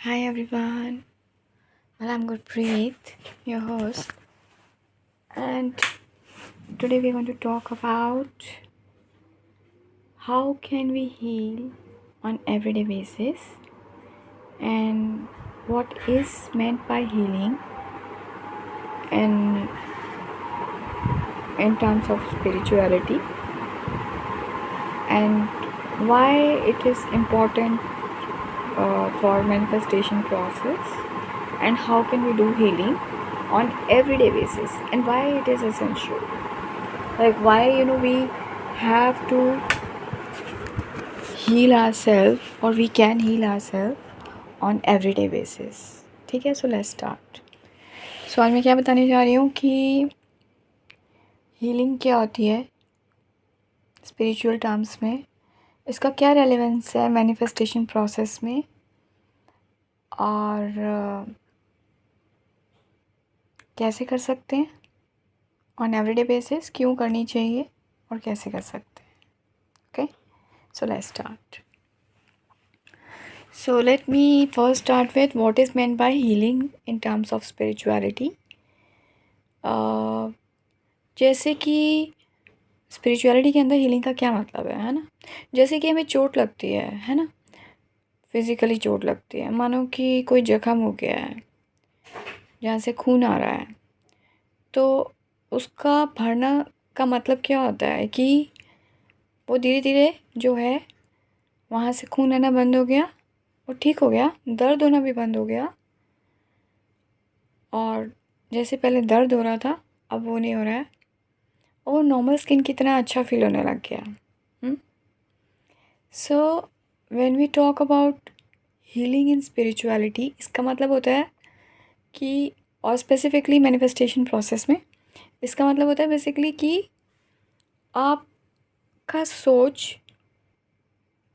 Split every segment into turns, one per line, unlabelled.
Hi everyone. Well, I'm Gurpreet, your host, and today we're going to talk about how can we heal on everyday basis and what is meant by healing and in terms of spirituality and why it is important for manifestation process and how can we do healing on everyday basis and why it is essential, like why we have to heal ourselves or we can heal ourselves on everyday basis. ठीक है, so let's start. सो आज मैं क्या बताने जा रही हूँ कि हीलिंग क्या होती है स्पिरिचुअल टर्म्स में, इसका क्या रेलेवेंस है मैनिफेस्टेशन प्रोसेस में, और कैसे कर सकते हैं ऑन एवरीडे बेसिस, क्यों करनी चाहिए और कैसे कर सकते हैं. Okay, so let's start. So let me first start with what is meant by healing in terms of spirituality. जैसे कि स्पिरिचुअलिटी के अंदर हीलिंग का क्या मतलब है ना. जैसे कि हमें चोट लगती है ना, फिज़िकली चोट लगती है, मानो कि कोई जख्म हो गया है जहाँ से खून आ रहा है, तो उसका भरना का मतलब क्या होता है कि वो धीरे धीरे जो है वहाँ से खून आना बंद हो गया और ठीक हो गया, दर्द होना भी बंद हो गया, और जैसे पहले दर्द हो रहा था अब वो नहीं हो रहा है और नॉर्मल स्किन की तरह अच्छा फील होने लग गया. So when we talk about healing in spirituality, इसका मतलब होता है कि, और स्पेसिफिकली मैनिफेस्टेशन प्रोसेस में इसका मतलब होता है बेसिकली कि आपका सोच,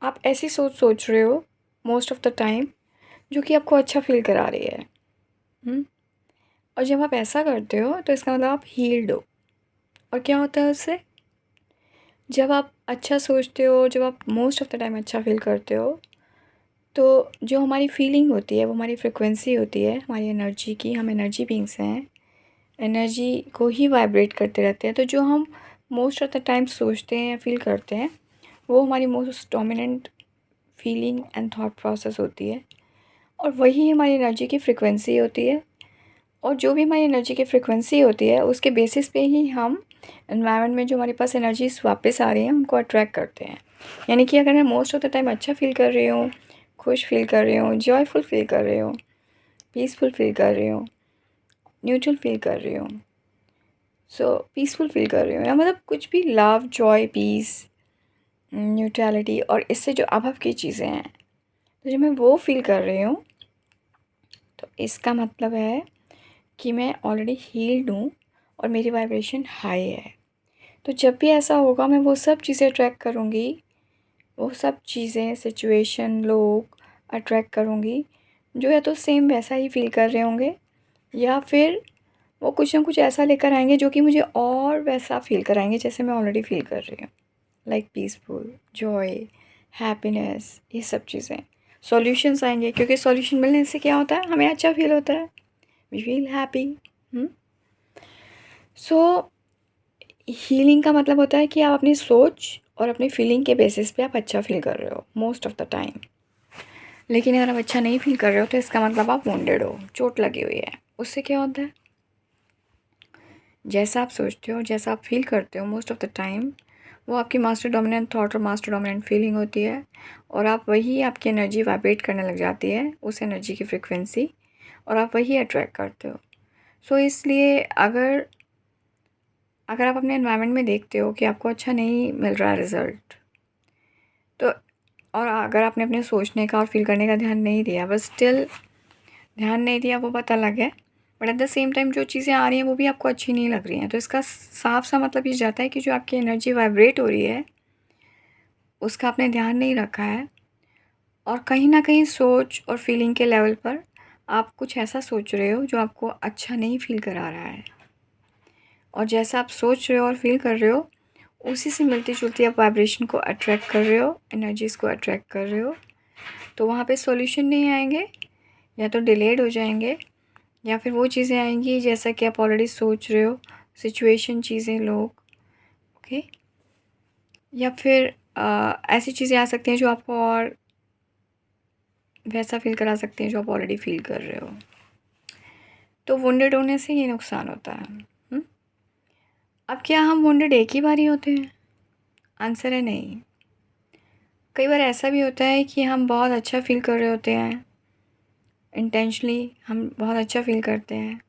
आप ऐसी सोच सोच रहे हो मोस्ट ऑफ द टाइम जो कि आपको अच्छा फील करा रही है. और जब आप ऐसा करते हो तो इसका मतलब आप हील्ड हो. और क्या होता है उससे, जब आप अच्छा सोचते हो, जब आप मोस्ट ऑफ द टाइम अच्छा फील करते हो, तो जो हमारी फीलिंग होती है वो हमारी फ्रिक्वेंसी होती है, हमारी एनर्जी की. हम एनर्जी बीइंग्स हैं, एनर्जी को ही वाइब्रेट करते रहते हैं. तो जो हम मोस्ट ऑफ द टाइम सोचते हैं या फील करते हैं वो हमारी most dominant feeling and thought process होती है, और वही हमारी एनर्जी की फ्रिक्वेंसी होती है. और जो भी हमारी एनर्जी की फ्रिक्वेंसी होती है उसके बेसिस पे ही हम एनवायरनमेंट में जो हमारे पास एनर्जीज वापस आ रही हैं उनको अट्रैक्ट करते हैं. यानी कि अगर मैं मोस्ट ऑफ द टाइम अच्छा फील कर रही हूँ, खुश फील कर रही हूँ, जॉयफुल फील कर रही हूँ, पीसफुल फील कर रही हूँ, न्यूट्रल फील कर रही हूँ, सो पीसफुल फील कर रही हूँ, या मतलब कुछ भी लव, जॉय, पीस, न्यूट्रलिटी, और इससे जो अभाव की चीज़ें हैं, तो जब मैं वो फील कर रही हूँ तो इसका मतलब है कि मैं ऑलरेडी हील्ड हूँ और मेरी वाइब्रेशन हाई है. तो जब भी ऐसा होगा मैं वो सब चीज़ें अट्रैक्ट करूँगी, वो सब चीज़ें, सिचुएशन, लोग अट्रैक्ट करूँगी जो या तो सेम वैसा ही फील कर रहे होंगे, या फिर वो कुछ ना कुछ ऐसा लेकर आएंगे जो कि मुझे और वैसा फील कराएंगे जैसे मैं ऑलरेडी फील कर रही हूँ, लाइक पीसफुल, जॉय, हैप्पीनेस, ये सब चीज़ें. सॉल्यूशंस आएंगे क्योंकि सॉल्यूशन मिलने से क्या होता है, हमें अच्छा फील होता है, we feel happy. So healing का मतलब होता है कि आप अपनी सोच और अपनी फीलिंग के बेसिस पे आप अच्छा फील कर रहे हो मोस्ट ऑफ द टाइम. लेकिन अगर आप अच्छा नहीं फील कर रहे हो तो इसका मतलब आप वुंडेड हो, चोट लगी हुई है. उससे क्या होता है, जैसा आप सोचते हो, जैसा आप फील करते हो मोस्ट ऑफ द टाइम, वो आपकी मास्टर डोमिनेंट थॉट और मास्टर डोमिनेंट फीलिंग होती है, और आप वही, आपकी एनर्जी वाइब्रेट करने लग जाती है उस एनर्जी की फ्रिक्वेंसी, और आप वही अट्रैक्ट करते हो. सो इसलिए अगर अगर आप अपने एनवायरनमेंट में देखते हो कि आपको अच्छा नहीं मिल रहा है रिज़ल्ट, तो और अगर आपने अपने सोचने का और फील करने का ध्यान नहीं दिया, बस स्टिल ध्यान नहीं दिया, वो बात अलग है, but at the same time जो चीज़ें आ रही हैं वो भी आपको अच्छी नहीं लग रही हैं, तो इसका साफ सा मतलब ये जाता है कि जो आपकी एनर्जी वाइब्रेट हो रही है उसका आपने ध्यान नहीं रखा है, और कहीं ना कहीं सोच और फीलिंग के लेवल पर आप कुछ ऐसा सोच रहे हो जो आपको अच्छा नहीं फील करा रहा है, और जैसा आप सोच रहे हो और फील कर रहे हो उसी से मिलती जुलती आप वाइब्रेशन को अट्रैक्ट कर रहे हो, एनर्जीज़ को अट्रैक्ट कर रहे हो. तो वहाँ पे सॉल्यूशन नहीं आएंगे, या तो डिलेड हो जाएंगे, या फिर वो चीज़ें आएंगी जैसा कि आप ऑलरेडी सोच रहे हो, सिचुएशन, चीज़ें, लोग, ओके। या फिर ऐसी चीज़ें आ सकती हैं जो आपको और वैसा फील करा सकती हैं जो आप ऑलरेडी फील कर रहे हो। तो वुंडेड होने से ये नुकसान होता है। अब क्या हम वुंडेड एक ही बार ही होते हैं? आंसर है नहीं। कई बार ऐसा भी होता है कि हम बहुत अच्छा फील कर रहे होते हैं, इंटेंशनली हम बहुत अच्छा फील करते हैं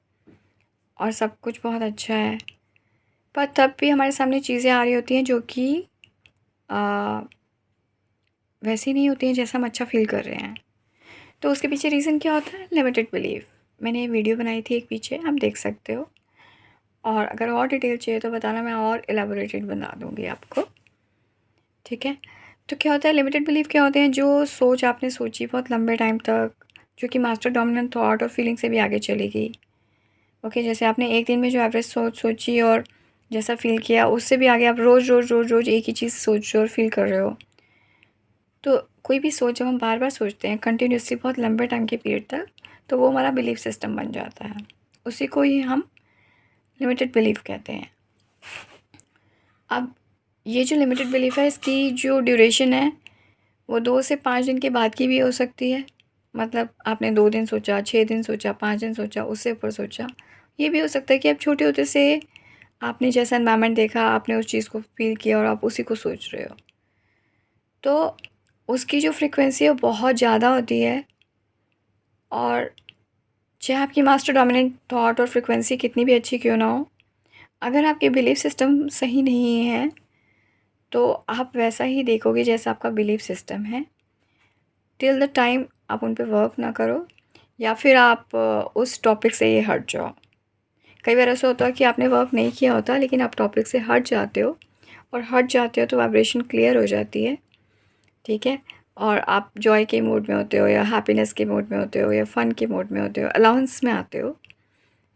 और सब कुछ बहुत अच्छा है, पर तब भी हमारे सामने चीज़ें आ रही होती हैं जो कि वैसी नहीं होती हैं जैसा हम अच्छा फील कर रहे हैं। तो उसके पीछे रीज़न क्या होता है? Limited belief. मैंने वीडियो बनाई थी एक पीछे, आप देख सकते हो, और अगर और डिटेल चाहिए तो बताना, मैं और एलाबोरेटेड बना दूँगी आपको, ठीक है। तो क्या होता है लिमिटेड बिलीफ? क्या होते हैं? जो सोच आपने सोची बहुत लंबे टाइम तक, जो कि मास्टर डोमिनेंट थॉट और फीलिंग से भी आगे चली गई, ओके। जैसे आपने एक दिन में जो एवरेज सोच सोची और जैसा फील किया, उससे भी आगे आप रोज़ रोज़ रोज़ रोज़ एक ही चीज़ सोच रहे हो और फील कर रहे हो। तो कोई भी सोच जब हम बार बार सोचते हैं कंटिन्यूसली बहुत लंबे टाइम के पीरियड तक, तो वो हमारा बिलीफ सिस्टम बन जाता है। उसी को ही हम लिमिटेड बिलीफ कहते हैं। अब ये जो लिमिटेड बिलीफ है, इसकी जो ड्यूरेशन है वो 2 से 5 दिन के बाद की भी हो सकती है। मतलब आपने 2 दिन सोचा, 6 दिन सोचा, 5 दिन सोचा, उससे ऊपर सोचा। ये भी हो सकता है कि आप छोटे होते से आपने जैसा एनवायरनमेंट देखा, आपने उस चीज़ को फ़ील किया और आप उसी को सोच रहे हो। तो उसकी जो फ्रीक्वेंसी है वो बहुत ज़्यादा होती है, और चाहे आपकी मास्टर डोमिनेंट थॉट और फ्रीक्वेंसी कितनी भी अच्छी क्यों ना हो, अगर आपके बिलीफ सिस्टम सही नहीं है, तो आप वैसा ही देखोगे जैसा आपका बिलीफ सिस्टम है। टिल द टाइम आप उन पे वर्क ना करो, या फिर आप उस टॉपिक से ये हट जाओ। कई बार ऐसा होता है कि आपने वर्क नहीं किया होता, लेकिन आप टॉपिक से हट जाते हो, और हट जाते हो तो वाइब्रेशन क्लियर हो जाती है, ठीक है। और आप जॉय के मूड में होते हो, या हैप्पीनेस के मूड में होते हो, या फ़न के मूड में होते हो, अलाउंस में आते हो,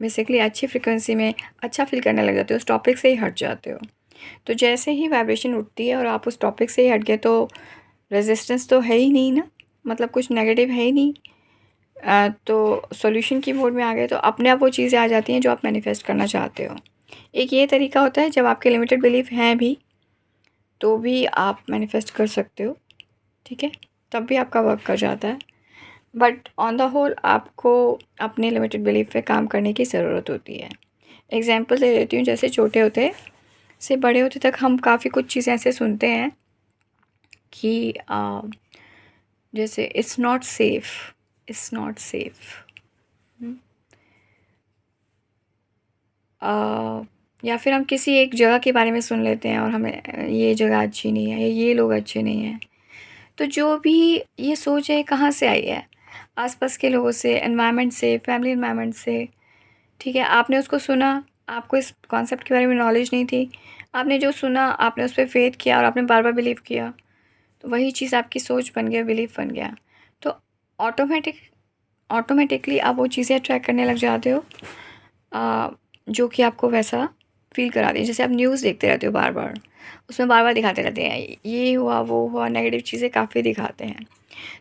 बेसिकली अच्छी फ्रिक्वेंसी में अच्छा फील करने लग जाते हो, उस टॉपिक से ही हट जाते हो। तो जैसे ही वाइब्रेशन उठती है और आप उस टॉपिक से ही हट गए, तो रेजिस्टेंस तो है ही नहीं ना, मतलब कुछ नेगेटिव है ही नहीं। तो सॉल्यूशन की मोड में आ गए, तो अपने आप वो चीज़ें आ जाती हैं जो आप मैनिफेस्ट करना चाहते हो। एक ये तरीका होता है, जब आपके लिमिटेड बिलीफ हैं भी, तो भी आप मैनिफेस्ट कर सकते हो, ठीक है, तब भी आपका वर्क कर जाता है। बट ऑन द होल आपको अपने लिमिटेड बिलीफ पे काम करने की ज़रूरत होती है। एग्जांपल दे देती हूँ, जैसे छोटे होते से बड़े होते तक हम काफ़ी कुछ चीज़ें ऐसे सुनते हैं कि जैसे it's not safe, it's not safe, या फिर हम किसी एक जगह के बारे में सुन लेते हैं और हमें ये जगह अच्छी नहीं है, या ये लोग अच्छे नहीं हैं। तो जो भी ये सोच है कहाँ से आई है? आसपास के लोगों से, एनवायरनमेंट से, फैमिली एनवायरनमेंट से, ठीक है। आपने उसको सुना, आपको इस कॉन्सेप्ट के बारे में नॉलेज नहीं थी, आपने जो सुना आपने उस पे फेथ किया और आपने बार बार बिलीव किया, तो वही चीज़ आपकी सोच बन गया, बिलीफ बन गया। तो ऑटोमेटिकली आप वो चीज़ें अट्रैक्ट करने लग जाते हो, जो कि आपको वैसा फ़ील करा दें। जैसे आप न्यूज़ देखते रहते हो बार बार, उसमें बार बार दिखाते रहते हैं, ये हुआ, वो हुआ, नेगेटिव चीज़ें काफ़ी दिखाते हैं।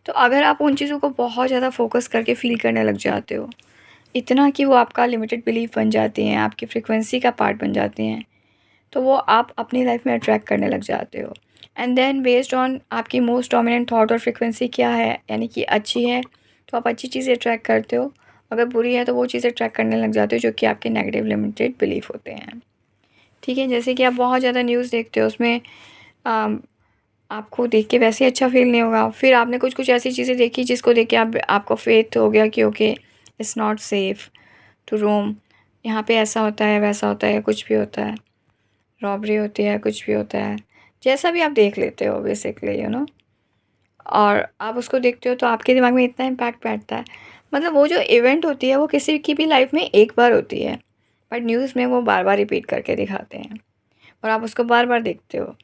तो अगर आप उन चीज़ों को बहुत ज़्यादा फोकस करके फ़ील करने लग जाते हो, इतना कि वो आपका लिमिटेड बिलीफ बन जाती हैं, आपकी फ्रीक्वेंसी का पार्ट बन जाती हैं, तो वो आप अपनी लाइफ में अट्रैक्ट करने लग जाते हो। एंड देन बेस्ड ऑन आपकी मोस्ट डोमिनेंट थॉट और फ्रीक्वेंसी क्या है, यानी कि अच्छी है तो आप अच्छी चीज़ें अट्रैक्ट करते हो, अगर बुरी है तो वो चीज़ें अट्रैक्ट करने लग जाते हो जो कि आपके नेगेटिव लिमिटेड बिलीफ होते हैं, ठीक है। जैसे कि आप बहुत ज़्यादा न्यूज़ देखते हो, उसमें अम, आपको देख के वैसे ही अच्छा फ़ील नहीं होगा, फिर आपने कुछ कुछ ऐसी चीज़ें देखी जिसको देख के आपको फेथ हो गया कि okay, it's not safe to roam, यहाँ पे ऐसा होता है, वैसा होता है, कुछ भी होता है, रॉबरी होती है, कुछ भी होता है, जैसा भी आप देख लेते हो बेसिकली, और आप उसको देखते हो तो आपके दिमाग में इतना इम्पैक्ट बैठता है। मतलब वो जो इवेंट होती है वो किसी की भी लाइफ में एक बार होती है, बट न्यूज़ में वो बार बार रिपीट करके दिखाते हैं और आप उसको बार बार देखते हो,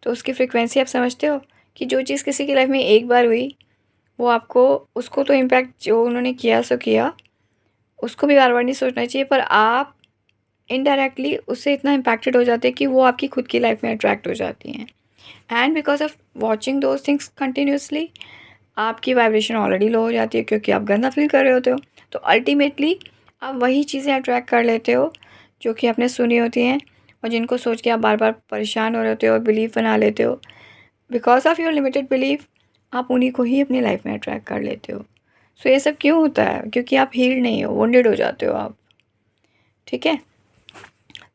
तो उसकी फ्रिक्वेंसी आप समझते हो कि जो चीज़ किसी की लाइफ में एक बार हुई, वो आपको, उसको तो इम्पैक्ट जो उन्होंने किया सो किया, उसको भी बार बार नहीं सोचना चाहिए, पर आप इनडायरेक्टली उससे इतना इम्पैक्टेड हो जाते हैं कि वो आपकी खुद की लाइफ में अट्रैक्ट हो जाती हैं। And because of watching those things continuously, आपकी वाइब्रेशन ऑलरेडी लो हो जाती है क्योंकि आप गंदा फील कर रहे होते हो। तो अल्टीमेटली आप वही चीज़ें अट्रैक्ट कर लेते हो जो कि आपने सुनी होती हैं और जिनको सोच के आप बार बार परेशान हो रहे होते हो और बिलीव बना लेते हो। Because of your limited belief आप उन्हीं को ही अपनी लाइफ में अट्रैक्ट कर लेते हो। सो ये सब क्यों होता है? क्योंकि आप हील नहीं हो, वोंडेड हो जाते हो आप। ठीक है,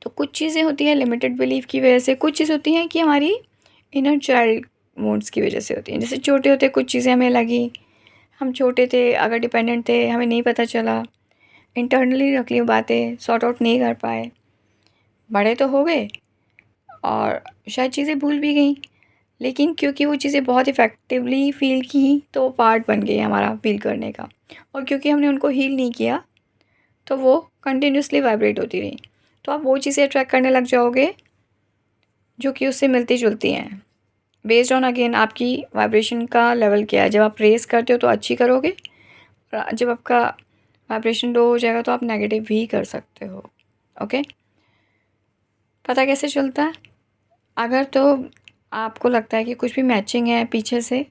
तो कुछ चीज़ें होती हैं लिमिटेड बिलीफ की वजह से, कुछ चीज़ होती हैं कि हमारी इनर चाइल्ड मूड्स की वजह से होती हैं। जैसे छोटे होते कुछ चीज़ें हमें लगी, हम छोटे थे, अगर डिपेंडेंट थे, हमें नहीं पता चला, इंटरनली रख ली बातें, सॉर्ट आउट नहीं कर पाए, बड़े तो हो गए और शायद चीज़ें भूल भी गई, लेकिन क्योंकि वो चीज़ें बहुत इफ़ेक्टिवली फ़ील की तो वो पार्ट बन गई हमारा फ़ील करने का। और क्योंकि हमने उनको हील नहीं किया तो वो कंटिन्यूसली वाइब्रेट होती रही। तो आप वो चीज़ें अट्रैक्ट करने लग जाओगे जो कि उससे मिलती जुलती हैं, बेस्ड ऑन अगेन आपकी वाइब्रेशन का लेवल क्या है। जब आप रेस करते हो तो अच्छी करोगे, और जब आपका वाइब्रेशन लो हो जाएगा तो आप नेगेटिव भी कर सकते हो। ओके, पता कैसे चलता है? अगर तो आपको लगता है कि कुछ भी मैचिंग है पीछे से,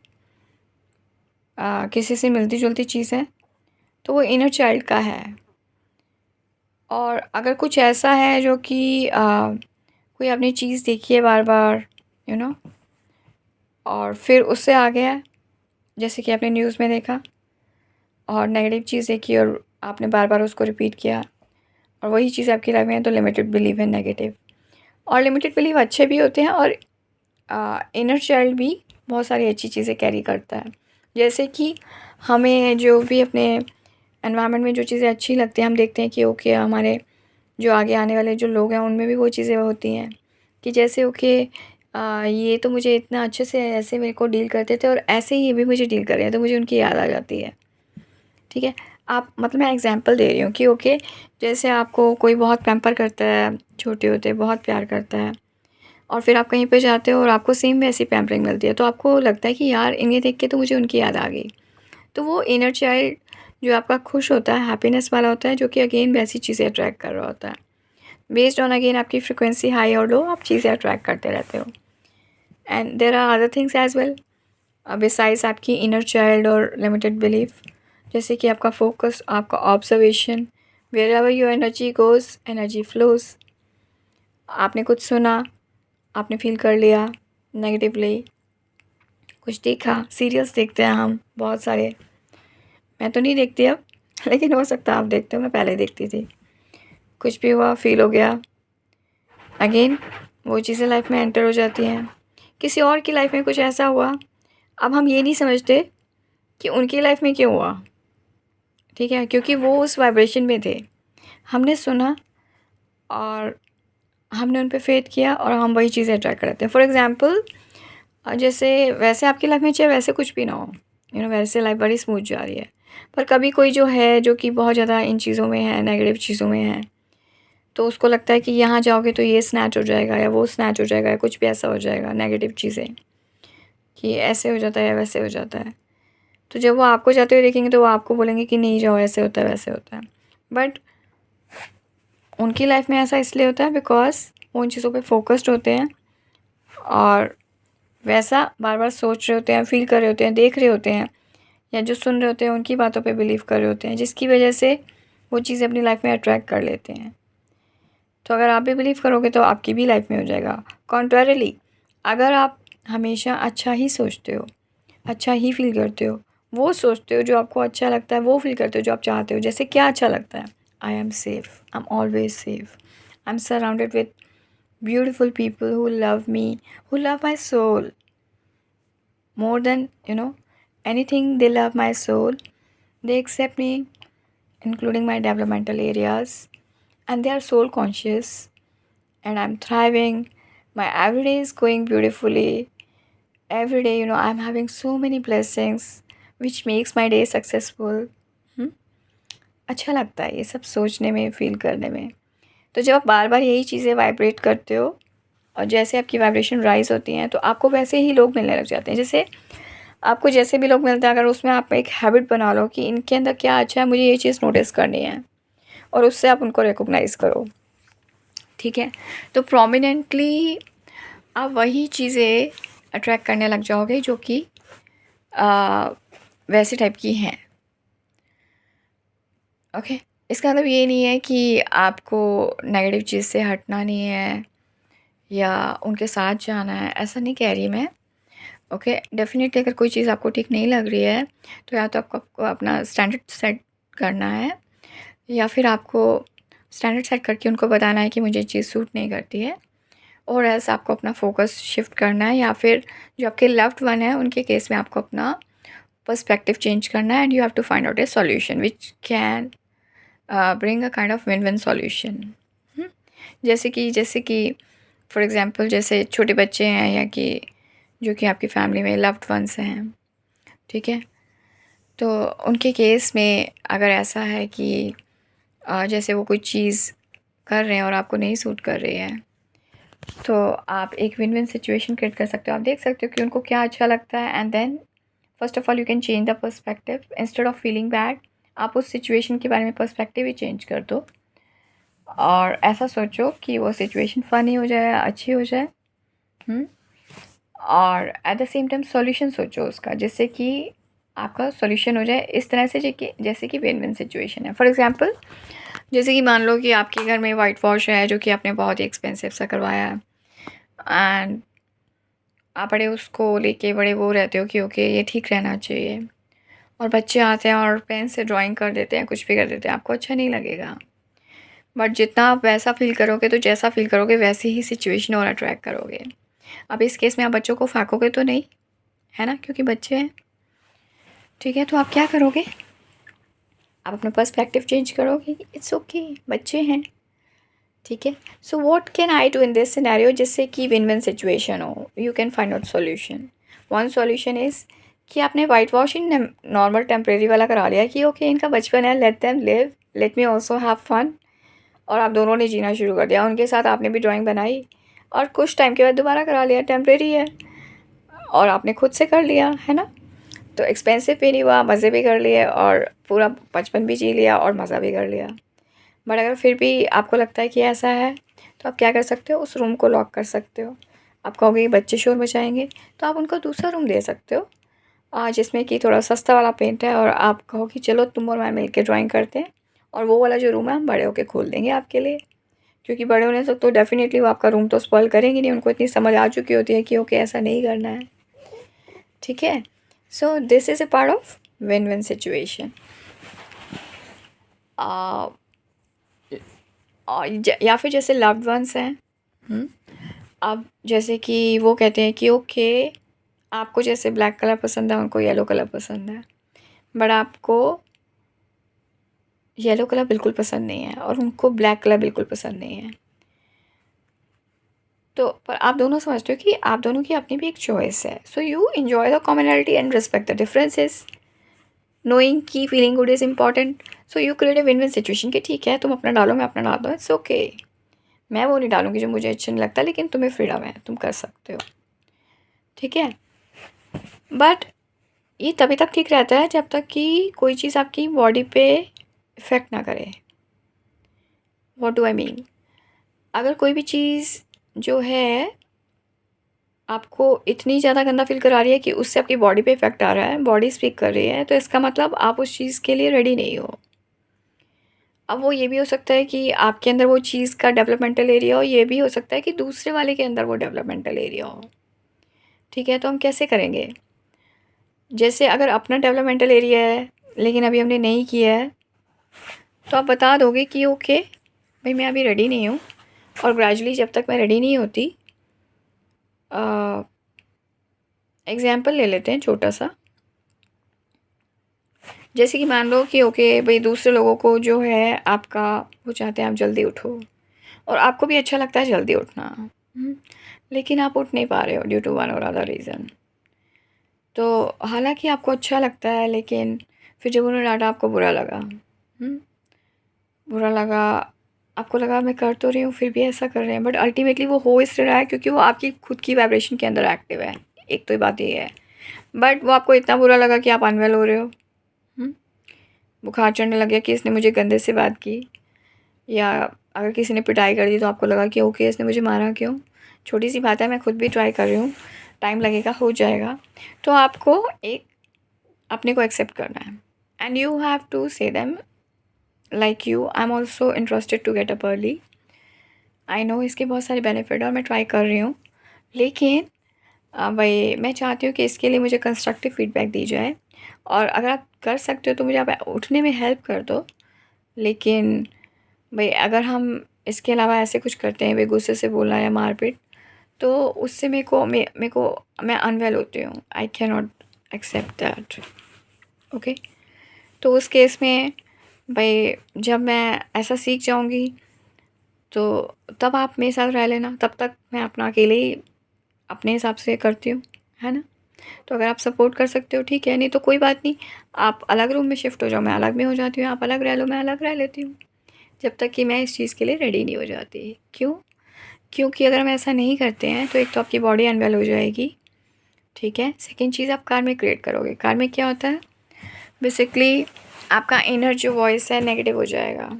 किसी से मिलती जुलती चीज़ है, तो वो इनर चाइल्ड का है। और अगर कुछ ऐसा है जो कि कोई आपने चीज़ देखी है बार बार, यू नो, और फिर उससे आ गया, जैसे कि आपने न्यूज़ में देखा और नेगेटिव चीज़ देखी और आपने बार बार उसको रिपीट किया और वही चीज़ आपकी लाइफ में है, तो लिमिटेड बिलीव है नेगेटिव। और लिमिटेड बिलीव अच्छे भी होते हैं और इनर चाइल्ड भी बहुत सारी अच्छी चीज़ें कैरी करता है। जैसे कि हमें जो भी अपने एनवायरनमेंट में जो चीज़ें अच्छी लगती हैं, हम देखते हैं कि ओके हमारे जो आगे आने वाले जो लोग हैं उनमें भी वो चीज़ें होती हैं कि जैसे ओके ये तो मुझे इतना अच्छे से ऐसे मेरे को डील करते थे और ऐसे ही ये भी मुझे डील कर रहे हैं, तो मुझे उनकी याद आ जाती है। ठीक है, आप मतलब मैं एग्जांपल दे रही हूँ कि ओके जैसे आपको कोई बहुत पैम्पर करता है, छोटे होते बहुत प्यार करता है, और फिर आप कहीं पे जाते हो और आपको सेम वैसी पैम्परिंग मिलती है, तो आपको लगता है कि यार इन्हें देख के तो मुझे उनकी याद आ गई। तो वो इनर चाइल्ड जो आपका खुश होता है, हैप्पीनेस वाला होता है, जो कि अगेन वैसी चीज़ें अट्रैक्ट कर रहा होता है। बेस्ड ऑन अगेन आपकी फ्रिक्वेंसी हाई और लो, आप चीज़ें अट्रैक्ट करते रहते हो। And there are other things as well besides आपकी इनर चाइल्ड और लिमिटेड बिलीफ, जैसे कि आपका फोकस, आपका observation, wherever your energy goes energy flows. आपने कुछ सुना, आपने फील कर लिया नेगेटिवली, कुछ देखा, सीरियल्स देखते हैं हम बहुत सारे, मैं तो नहीं देखती अब लेकिन हो सकता है आप देखते हो, मैं पहले देखती थी। कुछ भी हुआ, फील हो गया, अगेन वो चीज़ें लाइफ में एंटर हो जाती हैं। किसी और की लाइफ में कुछ ऐसा हुआ, अब हम ये नहीं समझते कि उनकी लाइफ में क्यों हुआ। ठीक है, क्योंकि वो उस वाइब्रेशन में थे, हमने सुना और हमने उन पे फेथ किया और हम वही चीज़ें अट्रैक्ट करते हैं। फॉर एग्ज़ाम्पल जैसे वैसे आपकी लाइफ में चाहे वैसे कुछ भी ना हो, वैसे लाइफ बड़ी स्मूथ जा रही है, पर कभी कोई जो है जो कि बहुत ज़्यादा इन चीज़ों में है, नेगेटिव चीज़ों में है, तो उसको लगता है कि यहाँ जाओगे तो ये स्नैच हो जाएगा या वो स्नैच हो जाएगा या कुछ भी ऐसा हो जाएगा, नेगेटिव चीज़ें कि ऐसे हो जाता है या वैसे हो जाता है। तो जब वो आपको जाते हुए देखेंगे तो वो आपको बोलेंगे कि नहीं जाओ, ऐसे होता है वैसे होता है। बट उनकी लाइफ में ऐसा इसलिए होता है बिकॉज वो उन चीज़ों पे फोकस्ड होते हैं और वैसा बार बार सोच रहे होते हैं, फील कर रहे होते हैं, देख रहे होते हैं, या जो सुन रहे होते हैं उनकी बातों पे बिलीव कर रहे होते हैं, जिसकी वजह से वो चीज़ें अपनी लाइफ में अट्रैक्ट कर लेते हैं। तो अगर आप भी बिलीव करोगे तो आपकी भी लाइफ में हो जाएगा। कॉन्ट्रेरली, अगर आप हमेशा अच्छा ही सोचते हो, अच्छा ही फील करते हो, वो सोचते हो जो आपको अच्छा लगता है, वो फील करते हो जो आप चाहते हो। जैसे क्या अच्छा लगता है? I am safe, I am always safe, I am surrounded with beautiful people who love me, who love my soul more than anything. They love my soul, they accept me including my developmental areas, and they are soul conscious, and I'm thriving. My everyday is going beautifully. Every day, I'm having so many blessings which makes my day successful. hmm? अच्छा लगता है ये सब सोचने में, feel करने में। तो जब आप बार बार यही चीज़ें वाइब्रेट करते हो और जैसे आपकी वाइब्रेशन राइज होती हैं तो आपको वैसे ही लोग मिलने लग जाते हैं। जैसे आपको जैसे भी लोग मिलते हैं, अगर उसमें आप एक हैबिट बना लो कि इनके अंदर क्या अच्छा है, मुझे ये चीज़ नोटिस करनी है, और उससे आप उनको रिकॉग्नाइज़ करो। ठीक है, तो प्रोमिनेंटली आप वही चीज़ें अट्रैक्ट करने लग जाओगे जो कि वैसे टाइप की हैं। ओके, इसका मतलब ये नहीं है कि आपको नेगेटिव चीज़ से हटना नहीं है या उनके साथ जाना है, ऐसा नहीं कह रही मैं। ओके, डेफ़िनेटली अगर कोई चीज़ आपको ठीक नहीं लग रही है तो या तो आपको अपना स्टैंडर्ड सेट करना है या फिर आपको स्टैंडर्ड सेट करके उनको बताना है कि मुझे ये चीज़ सूट नहीं करती है, और ऐसा आपको अपना फोकस शिफ्ट करना है, या फिर जो आपके लव्ड वन है उनके केस में आपको अपना पर्सपेक्टिव चेंज करना है, and you have to find out a solution which can bring a kind of win win solution. जैसे कि फॉर एग्जांपल जैसे छोटे बच्चे हैं या कि जो कि आपकी फैमिली में लव्ड वंस हैं, ठीक है, तो उनके केस में अगर ऐसा है कि जैसे वो कोई चीज़ कर रहे हैं और आपको नहीं सूट कर रही है, तो आप एक विन विन सिचुएशन क्रिएट कर सकते हो। आप देख सकते हो कि उनको क्या अच्छा लगता है, and then first of all you can change the perspective. Instead of feeling bad, आप उस सिचुएशन के बारे में पर्सपेक्टिव ही चेंज कर दो और ऐसा सोचो कि वो सिचुएशन फ़नी हो जाए, अच्छी हो जाए। और eight the same time solution सोचो उसका, जिससे कि आपका सॉल्यूशन हो जाए इस तरह से जैसे कि विन विन सिचुएशन है। फॉर एग्जांपल जैसे कि मान लो कि आपके घर में वाइट वॉश है जो कि आपने बहुत ही एक्सपेंसिव सा करवाया है, एंड आप बड़े उसको लेके बड़े वो रहते हो कि ओके ये ठीक रहना चाहिए, और बच्चे आते हैं और पेन से ड्राइंग कर देते हैं, कुछ भी कर देते हैं, आपको अच्छा नहीं लगेगा। बट जितना आप वैसा फ़ील करोगे तो जैसा फ़ील करोगे वैसे ही सिचुएशन और अट्रैक्ट करोगे। अब इस केस में आप बच्चों को फेंकोगे तो नहीं, है ना, क्योंकि बच्चे हैं, ठीक है, तो आप क्या करोगे, आप अपना पर्सपेक्टिव चेंज करोगे, इट्स ओके, बच्चे हैं, ठीक है। So what can I do in this scenario, जिससे कि विन विन सिचुएशन हो, you can find out solution. One solution is कि आपने वाइट वॉशिंग नॉर्मल टेम्प्रेरी वाला करा लिया कि ओके इनका बचपन है, let them live, let me also have fun, और आप दोनों ने जीना शुरू कर दिया। उनके साथ आपने भी ड्राइंग बनाई और कुछ टाइम के बाद दोबारा करा लिया, टेम्प्रेरी है, और आपने खुद से कर लिया, है ना, तो एक्सपेंसिव भी नहीं हुआ, मज़े भी कर लिए और पूरा बचपन भी जी लिया और मज़ा भी कर लिया। बट अगर फिर भी आपको लगता है कि ऐसा है, तो आप क्या कर सकते हो, उस रूम को लॉक कर सकते हो। आप कहोगे बच्चे शोर मचाएंगे, तो आप उनको दूसरा रूम दे सकते हो जिसमें कि थोड़ा सस्ता वाला पेंट है, और आप कहो कि चलो तुम और मैं मिलके ड्राइंग करते हैं, और वो वाला जो रूम है हम बड़े होके खोल देंगे आपके लिए, क्योंकि बड़े होने से तो डेफ़िनेटली वो आपका रूम तो स्पॉइल करेंगे नहीं, उनको इतनी समझ आ चुकी होती है कि ओके ऐसा नहीं करना है, ठीक है। So this is a part of win win situation. या फिर जैसे लव्ड वंस हैं, अब जैसे कि वो कहते हैं कि ओके आपको जैसे ब्लैक कलर पसंद है, उनको येलो कलर पसंद है, बट आपको येलो कलर बिल्कुल पसंद नहीं है और उनको ब्लैक कलर बिल्कुल पसंद नहीं है। तो पर आप दोनों समझते हो कि आप दोनों की अपनी भी एक चॉइस है। So you enjoy the commonality and respect the differences, knowing कि feeling good is important. So you create a win win situation कि ठीक है तुम अपना डालो, मैं अपना डाल दूँ, इट्स ओके। मैं वो नहीं डालूँगी जो मुझे अच्छा नहीं लगता, लेकिन तुम्हें फ्रीडम है, तुम कर सकते हो, ठीक है। बट ये तभी तक ठीक रहता है जब तक कि कोई चीज़ आपकी बॉडी पे इफ़ेक्ट ना करे। व्हाट डू आई मीन, अगर कोई भी चीज़ जो है आपको इतनी ज़्यादा गंदा फ़ील करा रही है कि उससे आपकी बॉडी पे इफ़ेक्ट आ रहा है, बॉडी स्पीक कर रही है, तो इसका मतलब आप उस चीज़ के लिए रेडी नहीं हो। अब वो ये भी हो सकता है कि आपके अंदर वो चीज़ का डेवलपमेंटल एरिया हो, ये भी हो सकता है कि दूसरे वाले के अंदर वो डेवलपमेंटल एरिया हो, ठीक है। तो हम कैसे करेंगे, जैसे अगर अपना डेवलपमेंटल एरिया है लेकिन अभी हमने नहीं किया है, तो आप बता दोगे कि ओके भाई मैं अभी रेडी नहीं हूँ, और ग्रेजुअली जब तक मैं रेडी नहीं होती, एग्ज़ाम्पल ले लेते हैं छोटा सा, जैसे कि मान लो कि ओके भाई दूसरे लोगों को जो है आपका वो चाहते हैं आप जल्दी उठो, और आपको भी अच्छा लगता है जल्दी उठना, लेकिन आप उठ नहीं पा रहे हो ड्यू टू वन और अदर रीज़न। तो हालांकि आपको अच्छा लगता है, लेकिन फिर जब उन्होंने डांटा आपको बुरा लगा, बुरा लगा, आपको लगा मैं कर तो रही हूँ फिर भी ऐसा कर रहे हैं, बट अल्टीमेटली वो हो इसलिए रहा है क्योंकि वो आपकी खुद की वाइब्रेशन के अंदर एक्टिव है, एक तो ये बात ये है। बट वो आपको इतना बुरा लगा कि आप अनवेल हो रहे हो, बुखार चढ़ने लग गया कि इसने मुझे गंदे से बात की, या अगर किसी ने पिटाई कर दी तो आपको लगा कि ओके इसने मुझे मारा क्यों, छोटी सी बात है, मैं खुद भी ट्राई कर रही हूँ, टाइम लगेगा, हो जाएगा। तो आपको एक अपने को एक्सेप्ट करना है and you have to say them like you I am also interested to get up early. I know इसके बहुत सारे बेनिफिट और मैं ट्राई कर रही हूँ, लेकिन भाई मैं चाहती हूँ कि इसके लिए मुझे कंस्ट्रक्टिव फीडबैक दी जाए और अगर आप कर सकते हो तो मुझे आप उठने में हेल्प कर दो। लेकिन भाई अगर हम इसके अलावा ऐसे कुछ करते हैं, भाई गुस्से से बोलना या मारपीट, तो उससे मैं अनवेल होती हूँ। I can not accept that. Okay, तो उस केस में भाई जब मैं ऐसा सीख जाऊँगी तो तब आप मेरे साथ रह लेना, तब तक मैं अपना अकेले ही अपने हिसाब से करती हूँ, है ना। तो अगर आप सपोर्ट कर सकते हो ठीक है, नहीं तो कोई बात नहीं, आप अलग रूम में शिफ्ट हो जाओ, मैं अलग में हो जाती हूँ, आप अलग रह लो, मैं अलग रह लेती हूँ, जब तक कि मैं इस चीज़ के लिए रेडी नहीं हो जाती। क्यों? क्योंकि अगर हम ऐसा नहीं करते हैं तो एक तो आपकी बॉडी अनवेल हो जाएगी, ठीक है। सेकेंड चीज़ आप कार में क्रिएट करोगे। कार में क्या होता है, बेसिकली आपका इनर जो वॉइस है नेगेटिव हो जाएगा,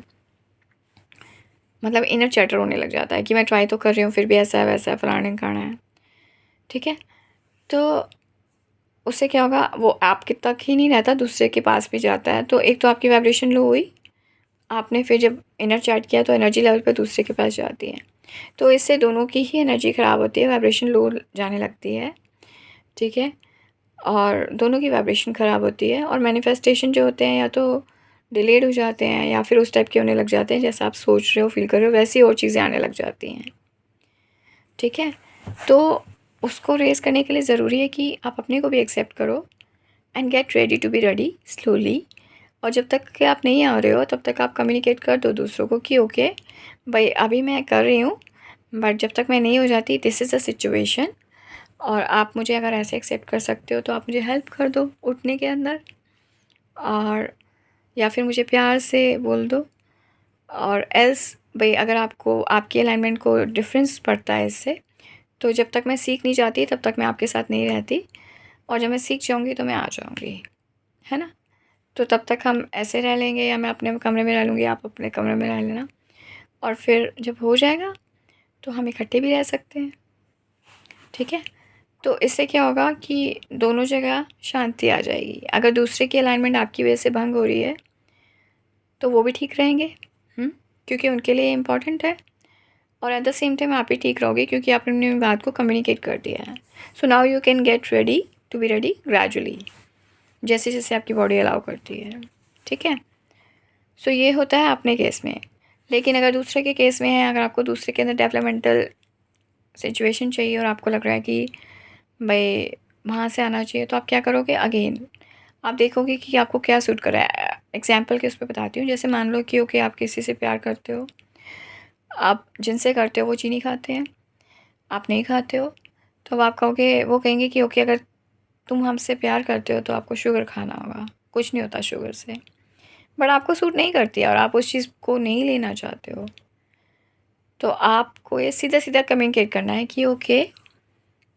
मतलब इनर चैटर होने लग जाता है कि मैं ट्राई तो कर रही हूँ फिर भी ऐसा है वैसा है फलाना ढिमकाना है, ठीक है। तो उससे क्या होगा, वो आपके तक ही नहीं रहता, दूसरे के पास भी जाता है। तो एक तो आपकी वाइब्रेशन लो हुई, आपने फिर जब इनर चैट किया तो एनर्जी लेवल पे दूसरे के पास जाती है, तो इससे दोनों की ही एनर्जी ख़राब होती है, वाइब्रेशन लो जाने लगती है, ठीक है। और दोनों की वाइब्रेशन ख़राब होती है और मैनिफेस्टेशन जो होते हैं या तो डिलेड हो जाते हैं या फिर उस टाइप के होने लग जाते हैं जैसा आप सोच रहे हो फील कर रहे हो वैसी और चीज़ें आने लग जाती हैं, ठीक है। तो उसको रेज़ करने के लिए ज़रूरी है कि आप अपने को भी एक्सेप्ट करो and get ready to be ready slowly. और जब तक कि आप नहीं आ रहे हो तब तक आप कम्युनिकेट कर दो दूसरों को कि ओके भाई अभी मैं कर रही हूँ, बट जब तक मैं नहीं हो जाती दिस इज़ द सिचुएशन, और आप मुझे अगर ऐसे एक्सेप्ट कर सकते हो तो आप मुझे हेल्प कर दो उठने के अंदर, और या फिर मुझे प्यार से बोल दो। और एल्स भाई अगर आपको आपकी अलाइनमेंट को डिफरेंस पड़ता है इससे, तो जब तक मैं सीख नहीं जाती तब तक मैं आपके साथ नहीं रहती, और जब मैं सीख जाऊँगी तो मैं आ जाऊँगी, है ना। तो तब तक हम ऐसे रह लेंगे या मैं अपने कमरे में रह लूँगी, आप अपने कमरे में रह लेना, और फिर जब हो जाएगा तो हम इकट्ठे भी रह सकते हैं, ठीक है। तो इससे क्या होगा कि दोनों जगह शांति आ जाएगी। अगर दूसरे की अलाइनमेंट आपकी वजह से भंग हो रही है तो वो भी ठीक रहेंगे, क्योंकि उनके लिए इम्पॉर्टेंट है, और एट द सेम टाइम आप भी ठीक रहोगे क्योंकि आपने अपनी बात को कम्युनिकेट कर दिया है। So now you can get ready to be ready gradually, जैसे जैसे आपकी बॉडी अलाउ करती है, ठीक है। सो ये होता है अपने केस में। लेकिन अगर दूसरे के केस में है, अगर आपको दूसरे के अंदर डेवलपमेंटल सिचुएशन चाहिए और आपको लग रहा है कि भाई वहाँ से आना चाहिए, तो आप क्या करोगे, अगेन आप देखोगे कि आपको क्या सूट कर रहा है। एग्जाम्पल के उस पर बताती हूँ, जैसे मान लो कि ओके आप किसी से प्यार करते हो, आप जिनसे करते हो वो चीनी खाते हैं, आप नहीं खाते हो, तो अब आप कहोगे, वो कहेंगे कि ओके अगर तुम हमसे प्यार करते हो तो आपको शुगर खाना होगा, कुछ नहीं होता शुगर से, बट आपको सूट नहीं करती है और आप उस चीज़ को नहीं लेना चाहते हो। तो आपको ये सीधा सीधा कम्युनिकेट करना है कि ओके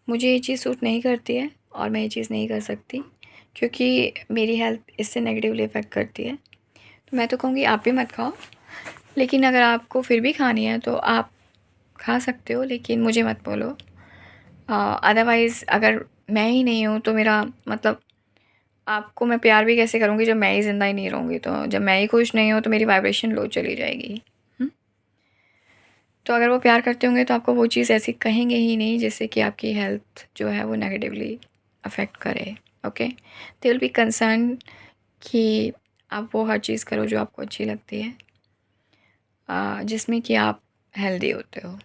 मुझे ये चीज़ सूट नहीं करती है और मैं ये चीज़ नहीं कर सकती क्योंकि मेरी हेल्थ इससे नेगेटिवली इफ़ेक्ट करती है। तो मैं तो कहूँगी आप भी मत खाओ, लेकिन अगर आपको फिर भी खानी है तो आप खा सकते हो, लेकिन मुझे मत बोलो। अदरवाइज़ अगर मैं ही नहीं हूँ तो मेरा मतलब आपको मैं प्यार भी कैसे करूँगी जब मैं ही ज़िंदा ही नहीं रहूँगी, तो जब मैं ही खुश नहीं हूँ तो मेरी वाइब्रेशन लो चली जाएगी। तो अगर वो प्यार करते होंगे तो आपको वो चीज़ ऐसी कहेंगे ही नहीं जिससे कि आपकी हेल्थ जो है वो नेगेटिवली अफेक्ट करे, okay. They will be concern कि आप वो हर चीज़ करो जो आपको अच्छी लगती है, जिसमें कि आप हेल्दी होते हो,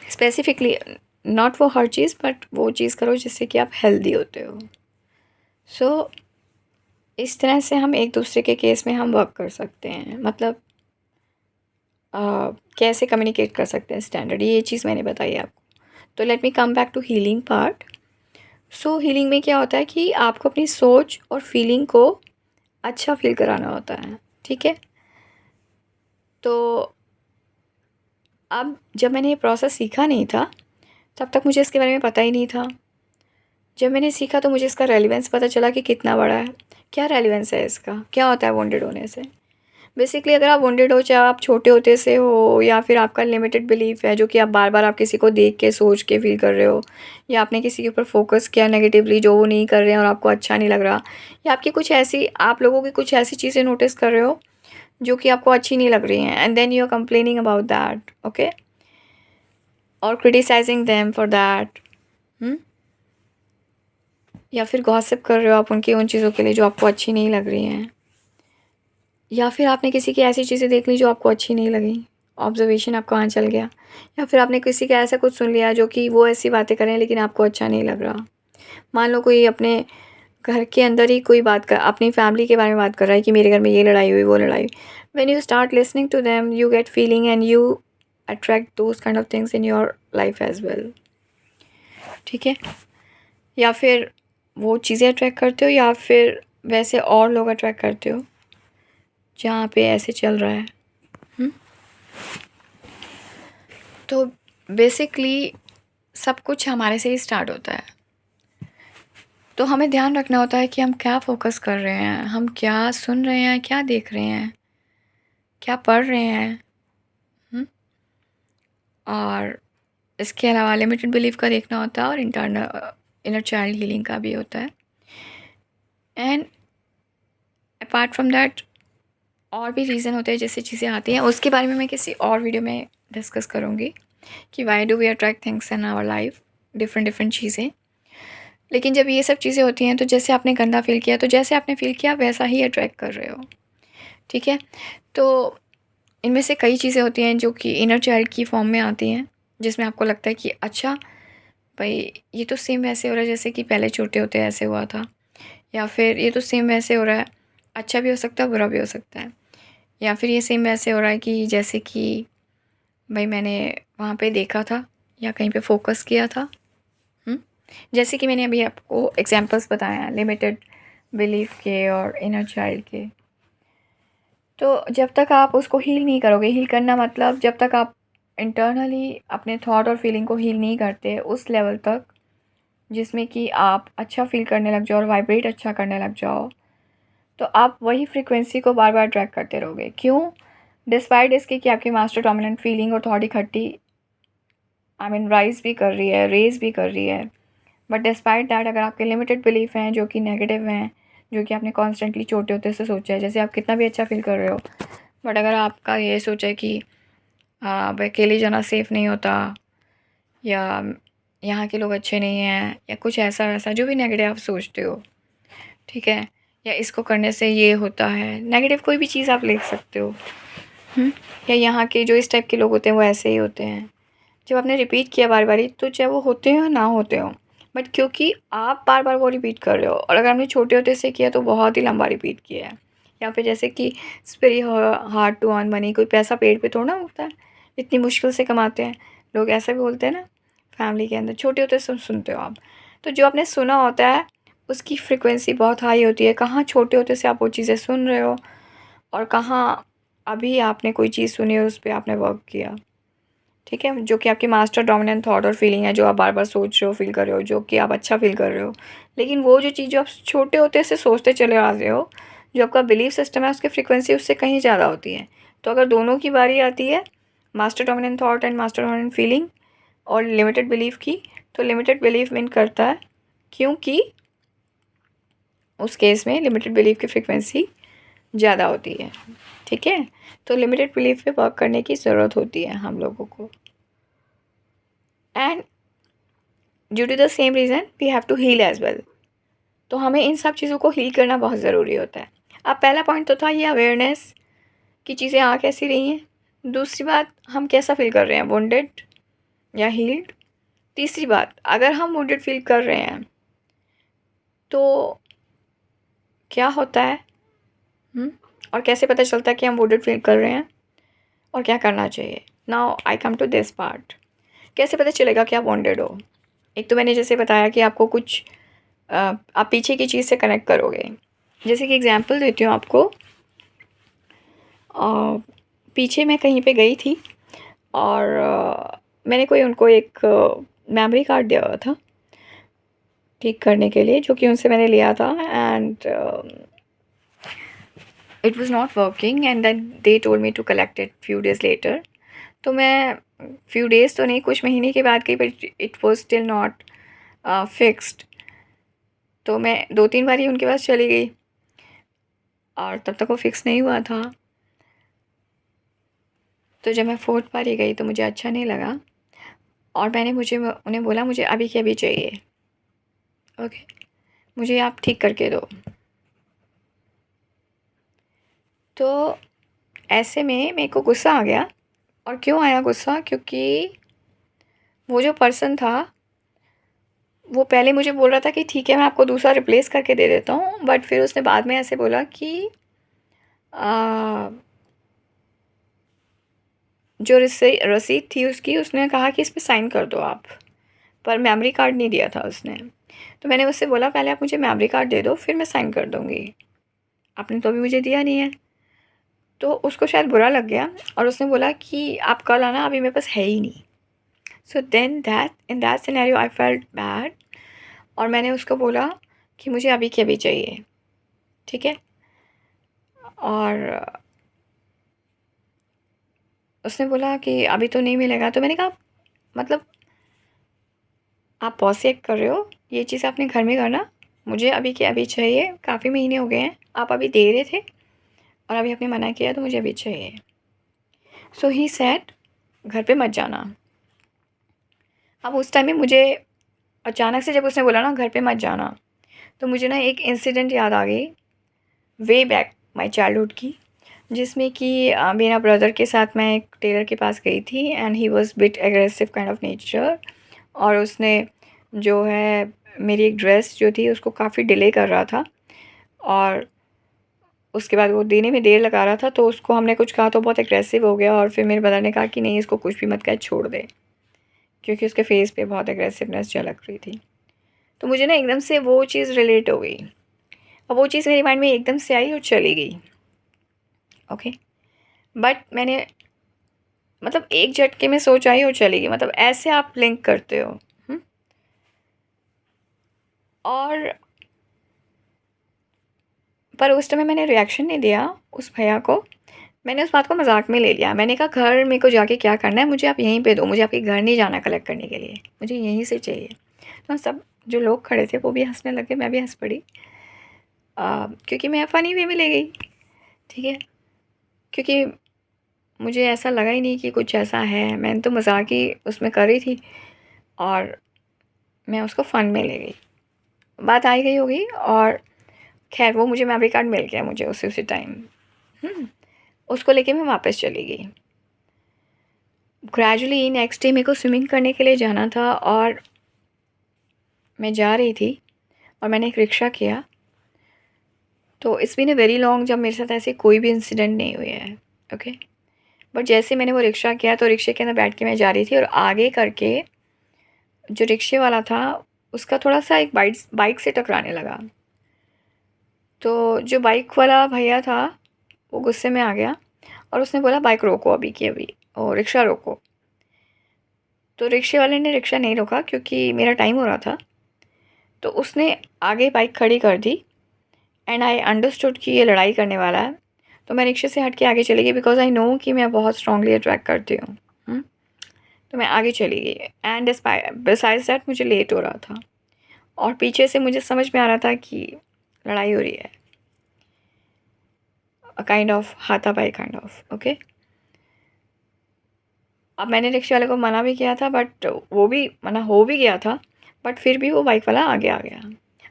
स्पेसिफिकली नॉट वो हर चीज़ बट वो चीज़ करो जिससे कि आप हेल्दी होते हो। सो इस तरह से हम एक दूसरे के केस में हम वर्क कर सकते हैं, मतलब कैसे कम्युनिकेट कर सकते हैं स्टैंडर्ड, ये चीज़ मैंने बताई आपको। तो let me come back to healing part. So healing में क्या होता है कि आपको अपनी सोच और फीलिंग को अच्छा फील कराना होता है, ठीक है। तो अब जब मैंने ये प्रोसेस सीखा नहीं था तब तक मुझे इसके बारे में पता ही नहीं था। जब मैंने सीखा तो मुझे इसका रेलिवेंस पता चला कि कितना बड़ा है, क्या रेलिवेंस है इसका, क्या होता है वॉन्डेड होने से। बेसिकली अगर आप वुंडेड हो, चाहे आप छोटे होते से हो या फिर आपका लिमिटेड बिलीफ है जो कि आप बार-बार आप किसी को देख के सोच के फ़ील कर रहे हो, या आपने किसी के ऊपर फ़ोकस किया नेगेटिवली जो वो नहीं कर रहे हैं और आपको अच्छा नहीं लग रहा, या आपकी कुछ ऐसी आप लोगों की कुछ ऐसी चीज़ें नोटिस कर रहे हो जो कि आपको अच्छी नहीं लग रही हैं, and then you are complaining about that, okay, और क्रिटिसाइजिंग देम फॉर दैट, या फिर गॉसिप कर रहे हो आप उनकी उन चीज़ों के लिए जो आपको अच्छी नहीं लग रही हैं, या फिर आपने किसी की ऐसी चीज़ें देख ली जो आपको अच्छी नहीं लगी, ऑब्जर्वेशन आपका वहाँ चल गया, या फिर आपने किसी का ऐसा कुछ सुन लिया जो कि वो ऐसी बातें कर रहे हैं लेकिन आपको अच्छा नहीं लग रहा। मान लो कोई अपने घर के अंदर ही कोई बात कर अपनी फैमिली के बारे में बात कर रहा है कि मेरे घर में ये लड़ाई हुई, वो लड़ाई हुई। When you start listening to them you get feeling and you attract those kind of things in your life as well, ठीक है? या फिर वो चीज़ें अट्रैक्ट करते हो या फिर वैसे और लोग अट्रैक्ट करते हो जहाँ पे ऐसे चल रहा है। तो बेसिकली सब कुछ हमारे से ही स्टार्ट होता है, तो हमें ध्यान रखना होता है कि हम क्या फोकस कर रहे हैं, हम क्या सुन रहे हैं, क्या देख रहे हैं, क्या पढ़ रहे हैं। और इसके अलावा लिमिटेड बिलीफ का देखना होता है और इंटरनल इनर चाइल्ड हीलिंग का भी होता है। एंड अपार्ट फ्रॉम दैट और भी रीज़न होते हैं जैसे चीज़ें आती हैं, उसके बारे में मैं किसी और वीडियो में डिस्कस करूँगी कि why do we attract things in our life, different different चीज़ें। लेकिन जब ये सब चीज़ें होती हैं तो जैसे आपने गंदा फील किया तो जैसे आपने फील किया वैसा ही अट्रैक्ट कर रहे हो, ठीक है? तो इनमें से कई चीज़ें होती हैं जो कि इनर चाइल्ड की फॉर्म में आती हैं, जिसमें आपको लगता है कि अच्छा भाई ये तो सेम वैसे हो रहा है जैसे कि पहले छोटे होते ऐसे हुआ था, या फिर ये तो सेम वैसे हो रहा है, अच्छा भी हो सकता है बुरा भी हो सकता है, या फिर ये सेम वैसे हो रहा है कि जैसे कि भाई मैंने वहाँ पे देखा था या कहीं पे फोकस किया था। जैसे कि मैंने अभी आपको एग्जांपल्स बताया लिमिटेड बिलीफ के और इनर चाइल्ड के। तो जब तक आप उसको हील नहीं करोगे, हील करना मतलब जब तक आप इंटरनली अपने थॉट और फीलिंग को हील नहीं करते उस लेवल तक जिसमें कि आप अच्छा फील करने लग जाओ और वाइब्रेट अच्छा करने लग जाओ, तो आप वही फ्रीक्वेंसी को बार बार ट्रैक करते रहोगे। क्यों? डिस्पाइट इसके कि आपकी मास्टर डोमिनेंट फीलिंग और थॉट इकट्ठी राइज भी कर रही है, रेज भी कर रही है, बट डिस्पाइट दैट अगर आपके लिमिटेड बिलीफ हैं जो कि नेगेटिव हैं, जो कि आपने कॉन्स्टेंटली छोटे होते से सोचा है, जैसे आप कितना भी अच्छा फील कर रहे हो, बट अगर आपका ये सोचा है कि अब अकेले जाना सेफ़ नहीं होता, या यहाँ के लोग अच्छे नहीं हैं, या कुछ ऐसा वैसा जो भी नेगेटिव आप सोचते हो, ठीक है? या इसको करने से ये होता है, नेगेटिव कोई भी चीज़ आप लिख सकते हो। या यहाँ के जो इस टाइप के लोग होते हैं वो ऐसे ही होते हैं। जब आपने रिपीट किया बार-बारी तो चाहे वो होते हो या ना होते हो, बट क्योंकि आप बार-बार वो रिपीट कर रहे हो और अगर आपने छोटे होते से किया तो बहुत ही लंबा रिपीट किया है। या फिर जैसे कि it's very hard to earn money, कोई पैसा पेड़ पे थोड़ा ना उगता है, इतनी मुश्किल से कमाते हैं। लोग ऐसा भी बोलते हैं ना फैमिली के अंदर, छोटे होते सुनते हो आप। तो जो आपने सुना होता है उसकी फ्रीक्वेंसी बहुत हाई होती है। कहाँ छोटे होते से आप वो चीज़ें सुन रहे हो और कहाँ अभी आपने कोई चीज़ सुनी और उस पे आपने वर्क किया, ठीक है? जो कि आपकी मास्टर डोमिनेंट थॉट और फीलिंग है, जो आप बार-बार सोच रहे हो, फ़ील कर रहे हो, जो कि आप अच्छा फ़ील कर रहे हो। लेकिन वो जो चीज़ जो आप छोटे होते से सोचते चले आ रहे हो, जो आपका बिलीफ सिस्टम है उसकी फ्रीक्वेंसी उससे कहीं ज़्यादा होती है। तो अगर दोनों की बारी आती है, master dominant thought and master dominant feeling और लिमिटेड बिलीफ की, तो लिमिटेड बिलीफ विन करता है, क्योंकि उस केस में लिमिटेड बिलीफ की फ्रीक्वेंसी ज़्यादा होती है, ठीक है? तो लिमिटेड बिलीफ पे वर्क करने की ज़रूरत होती है हम लोगों को। And due to the same reason we have to heal as well. तो हमें इन सब चीज़ों को हील करना बहुत ज़रूरी होता है। अब पहला पॉइंट तो था ये अवेयरनेस कि चीज़ें आ कैसी रही हैं। दूसरी बात, हम कैसा फ़ील कर रहे हैं, वुंडेड या हील्ड। तीसरी बात, अगर हम वुंडेड फ़ील कर रहे हैं तो क्या होता है, और कैसे पता चलता है कि हम वुंडेड फ़ील कर रहे हैं और क्या करना चाहिए। Now I come to this part. कैसे पता चलेगा कि आप वुंडेड हो? एक तो मैंने जैसे बताया कि आपको कुछ आप पीछे की चीज़ से कनेक्ट करोगे। जैसे कि एग्ज़ाम्पल देती हूँ आपको। पीछे मैं कहीं पे गई थी और मैंने कोई उनको एक मेमोरी कार्ड दिया हुआ था ठीक करने के लिए, जो कि उनसे मैंने लिया था। And it was not working and then they told me to collect it few days later. तो मैं फ्यू डेज़ तो नहीं, कुछ महीने के बाद गई, but it was still not fixed. तो मैं 2-3 बार ही उनके पास चली गई और तब तक वो फिक्स नहीं हुआ था। तो जब मैं 4th बार ही गई तो मुझे अच्छा नहीं लगा और मैंने उन्हें बोला मुझे अभी के अभी चाहिए, ओके, मुझे आप ठीक करके दो। तो ऐसे में मेरे को गुस्सा आ गया। और क्यों आया गुस्सा? क्योंकि वो जो पर्सन था वो पहले मुझे बोल रहा था कि ठीक है मैं आपको दूसरा रिप्लेस करके दे देता हूँ, बट फिर उसने बाद में ऐसे बोला कि जो रसीद थी उसकी, उसने कहा कि इस पे साइन कर दो आप, पर मेमोरी कार्ड नहीं दिया था उसने। तो मैंने उससे बोला पहले आप मुझे मेमोरी कार्ड दे दो फिर मैं साइन कर दूँगी, आपने तो अभी मुझे दिया नहीं है। तो उसको शायद बुरा लग गया और उसने बोला कि आप कल आना, अभी मेरे पास है ही नहीं। So then that in that scenario I felt bad और मैंने उसको बोला कि मुझे अभी के अभी चाहिए, ठीक है? और उसने बोला कि अभी तो नहीं मिलेगा। तो मैंने कहा मतलब आप पॉज़ चेक कर रहे हो, ये चीज़ आपने घर में करना, मुझे अभी के अभी चाहिए, काफ़ी महीने हो गए हैं, आप अभी दे रहे थे और अभी आपने मना किया तो मुझे अभी चाहिए। सो ही सेड घर पे मत जाना। अब उस टाइम में मुझे अचानक से जब उसने बोला ना घर पे मत जाना, तो मुझे ना एक इंसिडेंट याद आ गई वे बैक माय चाइल्डहुड की, जिसमें कि मेरा ब्रदर के साथ मैं एक टेलर के पास गई थी and he was bit aggressive kind of nature. और उसने जो है मेरी एक ड्रेस जो थी उसको काफ़ी डिले कर रहा था और उसके बाद वो देने में देर लगा रहा था, तो उसको हमने कुछ कहा तो बहुत एग्रेसिव हो गया और फिर मेरे ब्रदर ने कहा कि नहीं इसको कुछ भी मत कह, छोड़ दे, क्योंकि उसके फेस पे बहुत एग्रेसिवनेस झलक रही थी। तो मुझे ना एकदम से वो चीज़ रिलेट हो गई। अब वो चीज़ मेरे माइंड में एकदम से आई और चली गई, ओके। बट मैंने मतलब एक झटके में सोच आई और चली गई, मतलब ऐसे आप लिंक करते हो। और पर उस टाइम मैंने रिएक्शन नहीं दिया उस भैया को, मैंने उस बात को मजाक में ले लिया। मैंने कहा घर मेरे को जाके क्या करना है, मुझे आप यहीं पे दो, मुझे आपके घर नहीं जाना कलेक्ट करने के लिए, मुझे यहीं से चाहिए। तो सब जो लोग खड़े थे वो भी हंसने लगे, मैं भी हंस पड़ी क्योंकि मैं फ़नी वे में ले गई, ठीक है, क्योंकि मुझे ऐसा लगा ही नहीं कि कुछ ऐसा है, मैंने तो मजाक ही उसमें कर रही थी और मैं उसको फ़न में ले गई। बात आई गई होगी और खैर वो मुझे मेमोरी कार्ड मिल गया मुझे उसी टाइम। उसको लेके मैं वापस चली गई। ग्रेजुअली नेक्स्ट डे मेरे को स्विमिंग करने के लिए जाना था और मैं जा रही थी और मैंने एक रिक्शा किया। तो it's been a very long जब मेरे साथ ऐसे कोई भी इंसिडेंट नहीं हुए हैं, ओके। बट जैसे मैंने वो रिक्शा किया तो रिक्शे के अंदर बैठ के मैं जा रही थी और आगे करके जो रिक्शे वाला था उसका थोड़ा सा एक बाइक से टकराने लगा। तो जो बाइक वाला भैया था वो गुस्से में आ गया और उसने बोला बाइक रोको अभी की अभी, और रिक्शा रोको। तो रिक्शे वाले ने रिक्शा नहीं रोका क्योंकि मेरा टाइम हो रहा था, तो उसने आगे बाइक खड़ी कर दी एंड आई अंडरस्टूड कि ये लड़ाई करने वाला है। तो मैं रिक्शे से हट के आगे चली गई बिकॉज आई नो कि मैं बहुत स्ट्रांगली अट्रैक्ट करती हूँ। तो मैं आगे चली गई एंड बिसाइड्स दैट मुझे लेट हो रहा था और पीछे से मुझे समझ में आ रहा था कि लड़ाई हो रही है, काइंड ऑफ हाथापाई काइंड ऑफ, ओके। अब मैंने रिक्शे वाले को मना भी किया था बट वो भी मना हो भी गया था, बट फिर भी वो बाइक वाला आगे आ गया।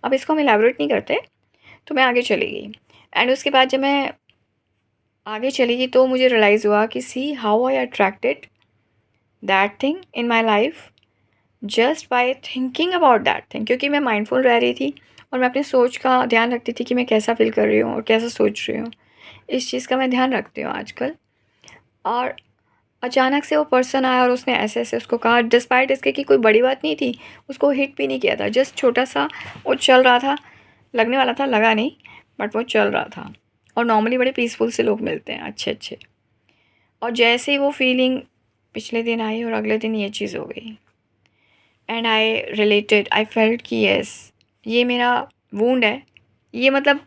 अब इसको हम एलैबोरेट नहीं करते, तो मैं आगे चली गई एंड उसके बाद जब मैं आगे चली गई तो मुझे रियलाइज़ हुआ कि see how I attracted that thing in my life just by thinking about that thing, क्योंकि मैं माइंडफुल रह रही थी और मैं अपनी सोच का ध्यान रखती थी कि मैं कैसा फील कर रही हूँ और कैसा सोच रही हूँ। इस चीज़ का मैं ध्यान रखती हूँ आजकल। और अचानक से वो पर्सन आया और उसने ऐसे-ऐसे उसको कहा, डिस्पाइट इसके कि कोई बड़ी बात नहीं थी, उसको हिट भी नहीं किया था, जस्ट छोटा-सा वो चल रहा था, लगने वाला था, लगा नहीं, बट वो चल रहा था। और नॉर्मली बड़े पीसफुल से लोग मिलते हैं, अच्छे-अच्छे। और जैसे ही वो फीलिंग पिछले दिन आई और अगले दिन ये चीज़ हो गई and I related, I felt कि येस, ये मेरा वुंड है। ये मतलब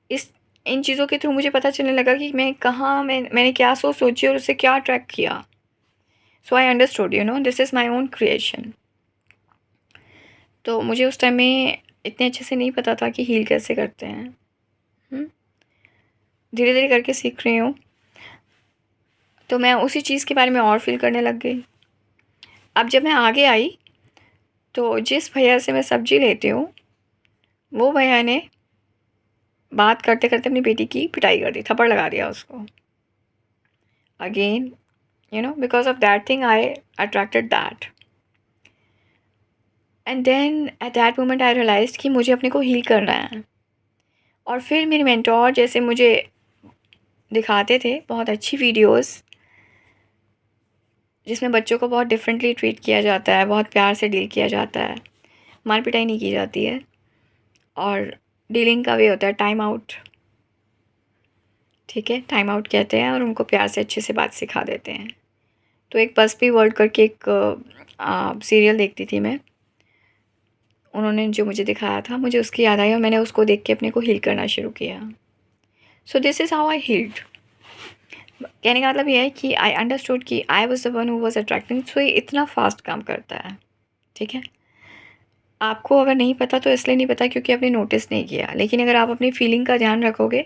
इस इन चीज़ों के थ्रू मुझे पता चलने लगा कि मैं कहाँ मैंने क्या सोची और उससे क्या अट्रैक्ट किया। So I understood this is my own creation. तो मुझे उस टाइम में इतने अच्छे से नहीं पता था कि हील कैसे करते हैं। धीरे धीरे करके सीख रही हूँ। तो मैं उसी चीज़ के बारे में और फील करने लग गई। अब जब मैं आगे आई तो जिस भैया से मैं सब्ज़ी लेती हूँ, वो भैया ने बात करते करते अपनी बेटी की पिटाई कर दी, थप्पड़ लगा दिया उसको। Again because of that thing I attracted that. And then at that moment I realised कि मुझे अपने को हील करना है। और फिर मेरे मेंटोर जैसे मुझे दिखाते थे बहुत अच्छी वीडियोस जिसमें बच्चों को बहुत डिफरेंटली ट्रीट किया जाता है, बहुत प्यार से डील किया जाता है, मार पिटाई नहीं की जाती है, और डीलिंग का वे होता है टाइम आउट। ठीक है, टाइम आउट कहते हैं और उनको प्यार से अच्छे से बात सिखा देते हैं। तो एक बस्पी वर्ल्ड करके एक सीरियल देखती थी मैं, उन्होंने जो मुझे दिखाया था मुझे उसकी याद आई और मैंने उसको देख के अपने को हील करना शुरू किया। So this is how I healed. कहने का मतलब ये है कि आई अंडरस्टूड कि I was the one who was attracting. So ये इतना फास्ट काम करता है। ठीक है, आपको अगर नहीं पता तो इसलिए नहीं पता क्योंकि आपने नोटिस नहीं किया, लेकिन अगर आप अपनी फीलिंग का ध्यान रखोगे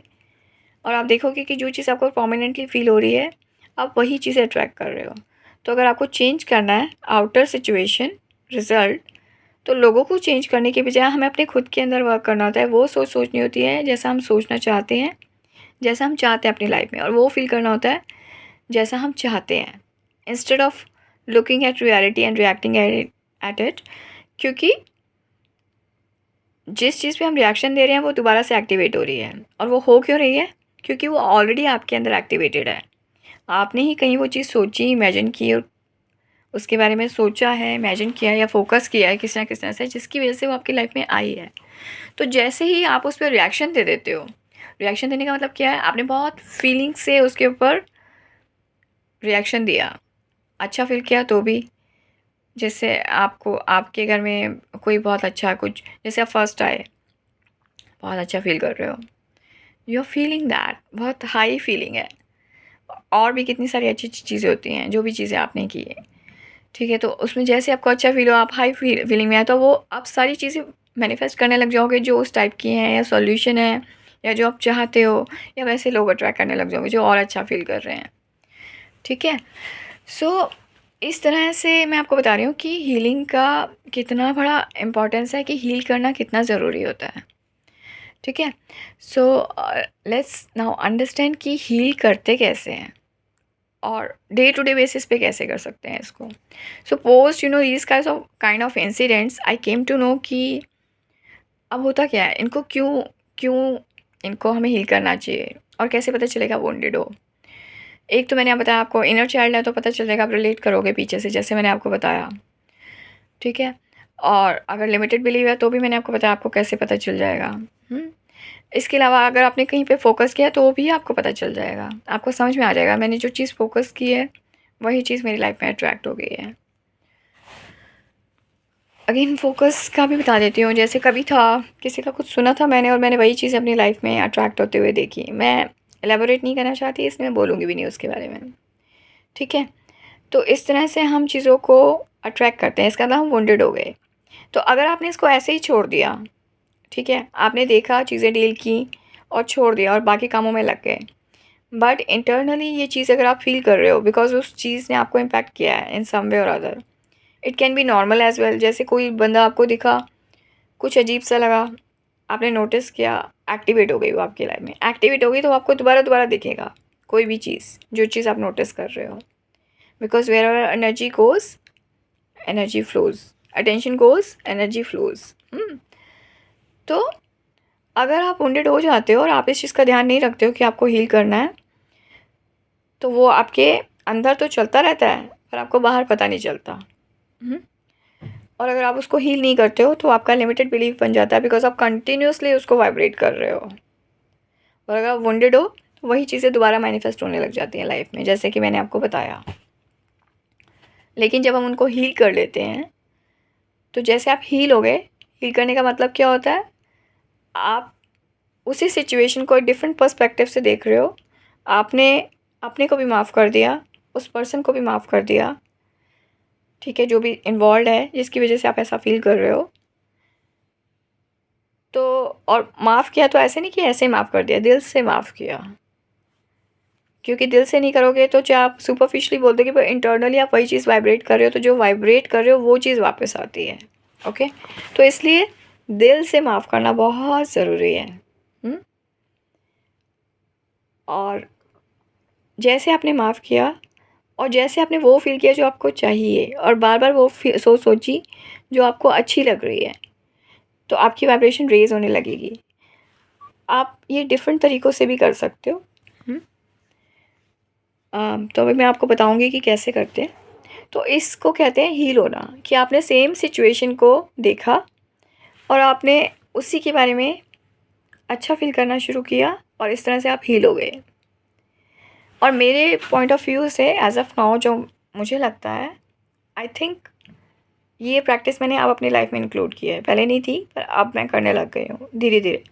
और आप देखोगे कि जो चीज़ आपको परमानेंटली फील हो रही है आप वही चीज़ें अट्रैक्ट कर रहे हो। तो अगर आपको चेंज करना है आउटर सिचुएशन रिज़ल्ट, तो लोगों को चेंज करने के बजाय हमें अपने खुद के अंदर वर्क करना होता है। वो सोचनी होती है जैसा हम सोचना चाहते हैं, जैसा हम चाहते हैं अपनी लाइफ में, और वो फील करना होता है जैसा हम चाहते हैं, instead of looking at reality and reacting at it. क्योंकि जिस चीज़ पे हम रिएक्शन दे रहे हैं वो दोबारा से एक्टिवेट हो रही है, और वो हो क्यों रही है? क्योंकि वो ऑलरेडी आपके अंदर एक्टिवेटेड है। आपने ही कहीं वो चीज़ सोची, इमेजिन की, और उसके बारे में सोचा है, इमेजिन किया या फोकस किया है किसी ना किसी तरह से, जिसकी वजह से वो आपकी लाइफ में आई है। तो जैसे ही आप उस पर रिएक्शन दे देते हो, रिएक्शन देने का मतलब क्या है? आपने बहुत फीलिंग से उसके ऊपर रिएक्शन दिया, अच्छा फील किया तो भी। जैसे आपको आपके घर में कोई बहुत अच्छा कुछ, जैसे आप फर्स्ट आए, बहुत अच्छा फील कर रहे हो, यू आर फीलिंग दैट, बहुत हाई फीलिंग है। और भी कितनी सारी अच्छी अच्छी चीज़ें होती हैं, जो भी चीज़ें आपने की है। ठीक है, तो उसमें जैसे आपको अच्छा फील हो, आप हाई फीलिंग में आए, तो वो आप सारी चीज़ें मैनिफेस्ट करने लग जाओगे जो उस टाइप की हैं, या सॉल्यूशन है, या जो आप चाहते हो, या वैसे लोग अट्रैक्ट करने लग जाओगे जो और अच्छा फील कर रहे हैं। ठीक है, सो इस तरह से मैं आपको बता रही हूँ कि हीलिंग का कितना बड़ा इम्पोर्टेंस है, कि हील करना कितना ज़रूरी होता है। ठीक है, सो लेट्स नाउ अंडरस्टैंड कि हील करते कैसे हैं और डे टू डे बेसिस पे कैसे कर सकते हैं इसको। So post these kind of incidents I came to know कि अब होता क्या है, इनको क्यों क्यों इनको हमें हील करना चाहिए, और कैसे पता चलेगा वोंडेड हो। एक तो मैंने आप बताया, आपको इनर चाइल्ड है तो पता चल जाएगा, आप रिलेट करोगे पीछे से, जैसे मैंने आपको बताया। ठीक है, और अगर लिमिटेड बिलीव है तो भी मैंने आपको बताया आपको कैसे पता चल जाएगा। इसके अलावा अगर आपने कहीं पे फोकस किया तो भी आपको पता चल जाएगा, आपको समझ में आ जाएगा मैंने जो चीज़ फोकस की है वही चीज़ मेरी लाइफ में अट्रैक्ट हो गई है। अगेन फोकस का भी बता देती हूँ। जैसे कभी था, किसी का कुछ सुना था मैंने, और मैंने वही चीज़ अपनी लाइफ में अट्रैक्ट होते हुए देखी। मैं एलेबोरेट नहीं करना चाहती इसमें, मैं बोलूँगी भी नहीं उसके बारे में। ठीक है, तो इस तरह से हम चीज़ों को अट्रैक्ट करते हैं, इसका मतलब हम वुंडेड हो गए। तो अगर आपने इसको ऐसे ही छोड़ दिया, ठीक है, आपने देखा, चीज़ें डील की और छोड़ दिया और बाकी कामों में लग गए, बट इंटरनली ये चीज़ अगर आप फील कर रहे हो बिकॉज उस चीज़ ने आपको इम्पैक्ट किया है इन some way or other, it can be normal as well. जैसे कोई बंदा आपको दिखा, कुछ अजीब सा लगा, आपने नोटिस किया, एक्टिवेट हो गई वो आपकी लाइफ में, एक्टिवेट हो गई तो आपको दोबारा दोबारा दिखेगा कोई भी चीज़, जो चीज़ आप नोटिस कर रहे हो। Because wherever energy goes energy flows, attention goes energy flows. तो अगर आप वुंडेड हो जाते हो और आप इस चीज़ का ध्यान नहीं रखते हो कि आपको हील करना है, तो वो आपके अंदर तो चलता रहता है पर आपको बाहर पता नहीं चलता। और अगर आप उसको हील नहीं करते हो तो आपका लिमिटेड बिलीफ बन जाता है, बिकॉज आप कंटिन्यूसली उसको वाइब्रेट कर रहे हो। और अगर आप वुंडेड हो तो वही चीज़ें दोबारा मैनिफेस्ट होने लग जाती हैं लाइफ में, जैसे कि मैंने आपको बताया। लेकिन जब हम उनको हील कर लेते हैं, तो जैसे आप हील हो गए, हील करने का मतलब क्या होता है, आप उसी सिचुएशन को एक डिफरेंट पर्सपेक्टिव से देख रहे हो। आपने अपने को भी माफ़ कर दिया, उस पर्सन को भी माफ़ कर दिया, ठीक है, जो भी इन्वॉल्व है जिसकी वजह से आप ऐसा फील कर रहे हो। तो और माफ़ किया तो ऐसे नहीं कि ऐसे ही माफ़ कर दिया, दिल से माफ़ किया। क्योंकि दिल से नहीं करोगे तो चाहे आप सुपरफिशियली बोल दोगे, पर इंटरनली आप वही चीज़ वाइब्रेट कर रहे हो, तो जो वाइब्रेट कर रहे हो वो चीज़ वापस आती है। ओके, तो इसलिए दिल से माफ़ करना बहुत ज़रूरी है। और जैसे आपने माफ़ किया और जैसे आपने वो फील किया जो आपको चाहिए, और बार बार वो सोची जो आपको अच्छी लग रही है, तो आपकी वाइब्रेशन रेज होने लगेगी। आप ये डिफरेंट तरीक़ों से भी कर सकते हो। तो अभी मैं आपको बताऊंगी कि कैसे करते हैं। तो इसको कहते हैं हील होना, कि आपने सेम सिचुएशन को देखा और आपने उसी के बारे में अच्छा फील करना शुरू किया और इस तरह से आप हील हो गए। और मेरे पॉइंट ऑफ व्यू से एज ऑफ नाउ जो मुझे लगता है, आई थिंक ये प्रैक्टिस मैंने अब अपनी लाइफ में इंक्लूड की है। पहले नहीं थी, पर अब मैं करने लग गई हूँ धीरे धीरे,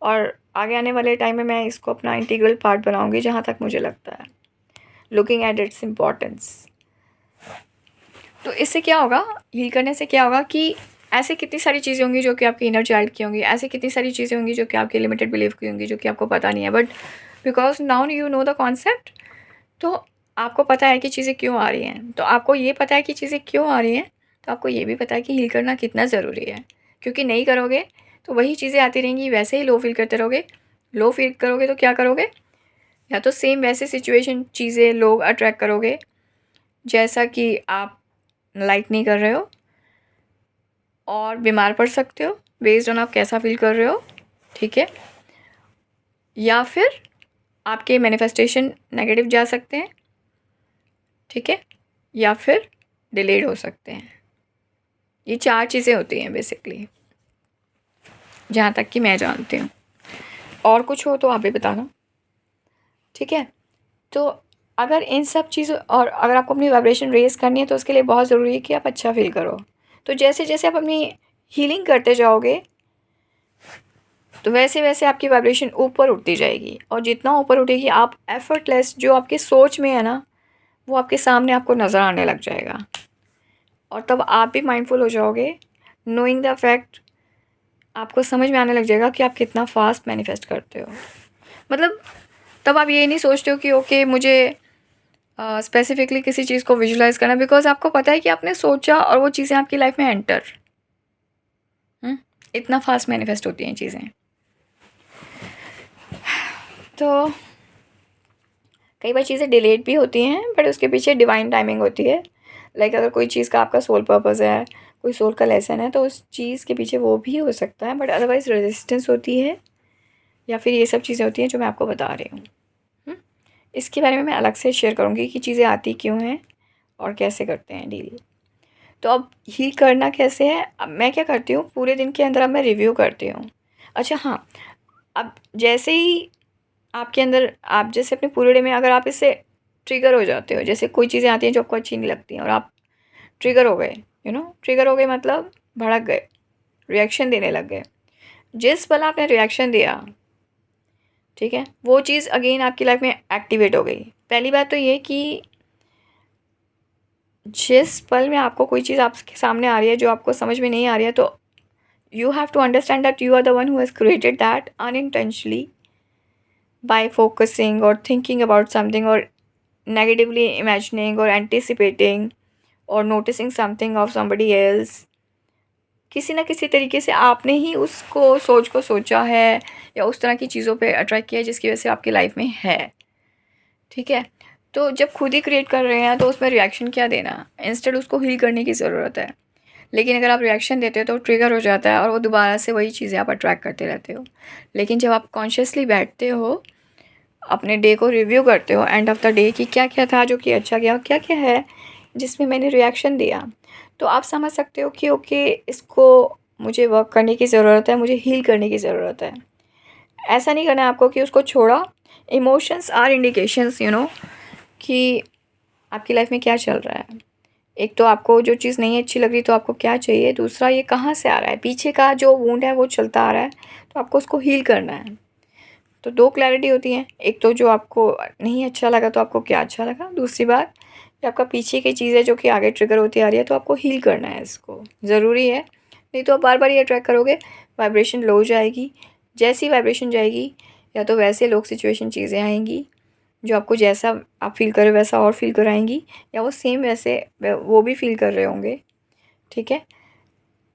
और आगे आने वाले टाइम में मैं इसको अपना इंटीग्रल पार्ट बनाऊँगी, जहाँ तक मुझे लगता है, लुकिंग एट इट्स इम्पॉर्टेंस। तो इससे क्या होगा, हील करने से क्या होगा कि ऐसे कितनी सारी चीज़ें होंगी जो कि आपकी इनर चाइल्ड की होंगी, ऐसी कितनी सारी चीज़ें होंगी जो कि आपकी लिमिटेड बिलीफ की होंगी, जो कि आपको पता नहीं है, but because now you know the concept, तो आपको पता है कि चीज़ें क्यों आ रही हैं। तो आपको ये पता है कि चीज़ें क्यों आ रही हैं, तो आपको ये भी पता है कि हील करना कितना ज़रूरी है। क्योंकि नहीं करोगे तो वही चीज़ें आती रहेंगी, वैसे ही लो फील करते रहोगे। लो फील करोगे तो क्या करोगे, या तो सेम वैसे सिचुएशन, चीज़ें, लोग अट्रैक्ट करोगे जैसा कि आप लाइक नहीं कर रहे हो, और बीमार पड़ सकते हो बेस्ड ऑन आप कैसा फील कर रहे हो, ठीक है। या फिर आपके मैनिफेस्टेशन नेगेटिव जा सकते हैं, ठीक है, या फिर डिलेड हो सकते हैं। ये 4 चीज़ें होती हैं बेसिकली, जहाँ तक कि मैं जानती हूँ। और कुछ हो तो आप भी बताना, ठीक है। तो अगर इन सब चीज़ों, और अगर आपको अपनी वाइब्रेशन रेज़ करनी है, तो उसके लिए बहुत ज़रूरी है कि आप अच्छा फ़ील करो। तो जैसे जैसे आप अपनी हीलिंग करते जाओगे, तो वैसे वैसे आपकी वाइब्रेशन ऊपर उठती जाएगी, और जितना ऊपर उठेगी, आप एफर्टलेस जो आपकी सोच में है ना, वो आपके सामने आपको नज़र आने लग जाएगा। और तब आप भी माइंडफुल हो जाओगे, नोइंग द फैक्ट, आपको समझ में आने लग जाएगा कि आप कितना फास्ट मैनिफेस्ट करते हो। मतलब तब आप ये नहीं सोचते हो कि ओके मुझे स्पेसिफिकली किसी चीज़ को विजुलाइज करना, बिकॉज आपको पता है कि आपने सोचा और वो चीज़ें आपकी लाइफ में एंटर, इतना फास्ट मैनिफेस्ट होती हैं चीज़ें। तो कई बार चीज़ें डिलेड भी होती हैं, बट उसके पीछे डिवाइन टाइमिंग होती है। लाइक अगर कोई चीज़ का आपका सोल पर्पज़ है, कोई सोल का लेसन है, तो उस चीज़ के पीछे वो भी हो सकता है, बट अदरवाइज़ रेजिस्टेंस होती है, या फिर ये सब चीज़ें होती हैं जो मैं आपको बता रही हूँ। इसके बारे में मैं अलग से शेयर करूँगी कि चीज़ें आती क्यों हैं और कैसे करते हैं डील। तो अब हील करना कैसे है, अब मैं क्या करती हूँ, पूरे दिन के अंदर अब मैं रिव्यू करती हूँ। अच्छा हाँ, अब जैसे ही आपके अंदर, आप जैसे अपने पूरे डे में अगर आप इससे ट्रिगर हो जाते हो, जैसे कोई चीज़ें आती हैं जो आपको अच्छी नहीं लगती हैं और आप ट्रिगर हो गए, ट्रिगर हो गए मतलब भड़क गए, रिएक्शन देने लग गए। जिस पल आपने रिएक्शन दिया, ठीक है, वो चीज़ अगेन आपकी लाइफ में एक्टिवेट हो गई। पहली बात तो ये कि जिस पल में आपको कोई चीज़ आपके सामने आ रही है जो आपको समझ में नहीं आ रही है, तो you have to understand that you are the one who has created that unintentionally by focusing or thinking about something, or negatively imagining or anticipating or noticing something of somebody else। किसी ना किसी तरीके से आपने ही उसको सोच को सोचा है, या उस तरह की चीज़ों पे अट्रैक्ट किया है जिसकी वजह से आपकी लाइफ में है, ठीक है। तो जब खुद ही क्रिएट कर रहे हैं तो उसमें रिएक्शन क्या देना, इंस्टेड उसको हील करने की ज़रूरत है। लेकिन अगर आप रिएक्शन देते हो तो ट्रिगर हो जाता है और वो दोबारा से वही चीज़ें आप अट्रैक्ट करते रहते हो। लेकिन जब आप कॉन्शियसली बैठते हो, अपने डे को रिव्यू करते हो एंड ऑफ द डे कि क्या क्या था जो कि अच्छा गया, क्या क्या है जिसमें मैंने रिएक्शन दिया, तो आप समझ सकते हो कि ओके इसको मुझे वर्क करने की ज़रूरत है, मुझे हील करने की ज़रूरत है। ऐसा नहीं करना है आपको कि उसको छोड़ा। इमोशंस आर इंडिकेशंस, कि आपकी लाइफ में क्या चल रहा है। एक तो आपको जो चीज़ नहीं अच्छी लग रही तो आपको क्या चाहिए, दूसरा ये कहाँ से आ रहा है, पीछे का जो वुंड है वो चलता आ रहा है, तो आपको उसको हील करना है। तो 2 क्लैरिटी होती हैं, एक तो जो आपको नहीं अच्छा लगा तो आपको क्या अच्छा लगा, दूसरी बात कि आपका पीछे की चीज़ें जो कि आगे ट्रिगर होती आ रही है तो आपको हील करना है इसको, ज़रूरी है। नहीं तो आप बार-बार ये ट्रैक करोगे, वाइब्रेशन लो जाएगी, जैसी वाइब्रेशन जाएगी या तो वैसे लोग, सिचुएशन, चीज़ें आएँगी जो आपको जैसा आप फ़ील कर रहे हो वैसा और फ़ील कराएँगी, या वो सेम वैसे वो भी फ़ील कर रहे होंगे, ठीक है।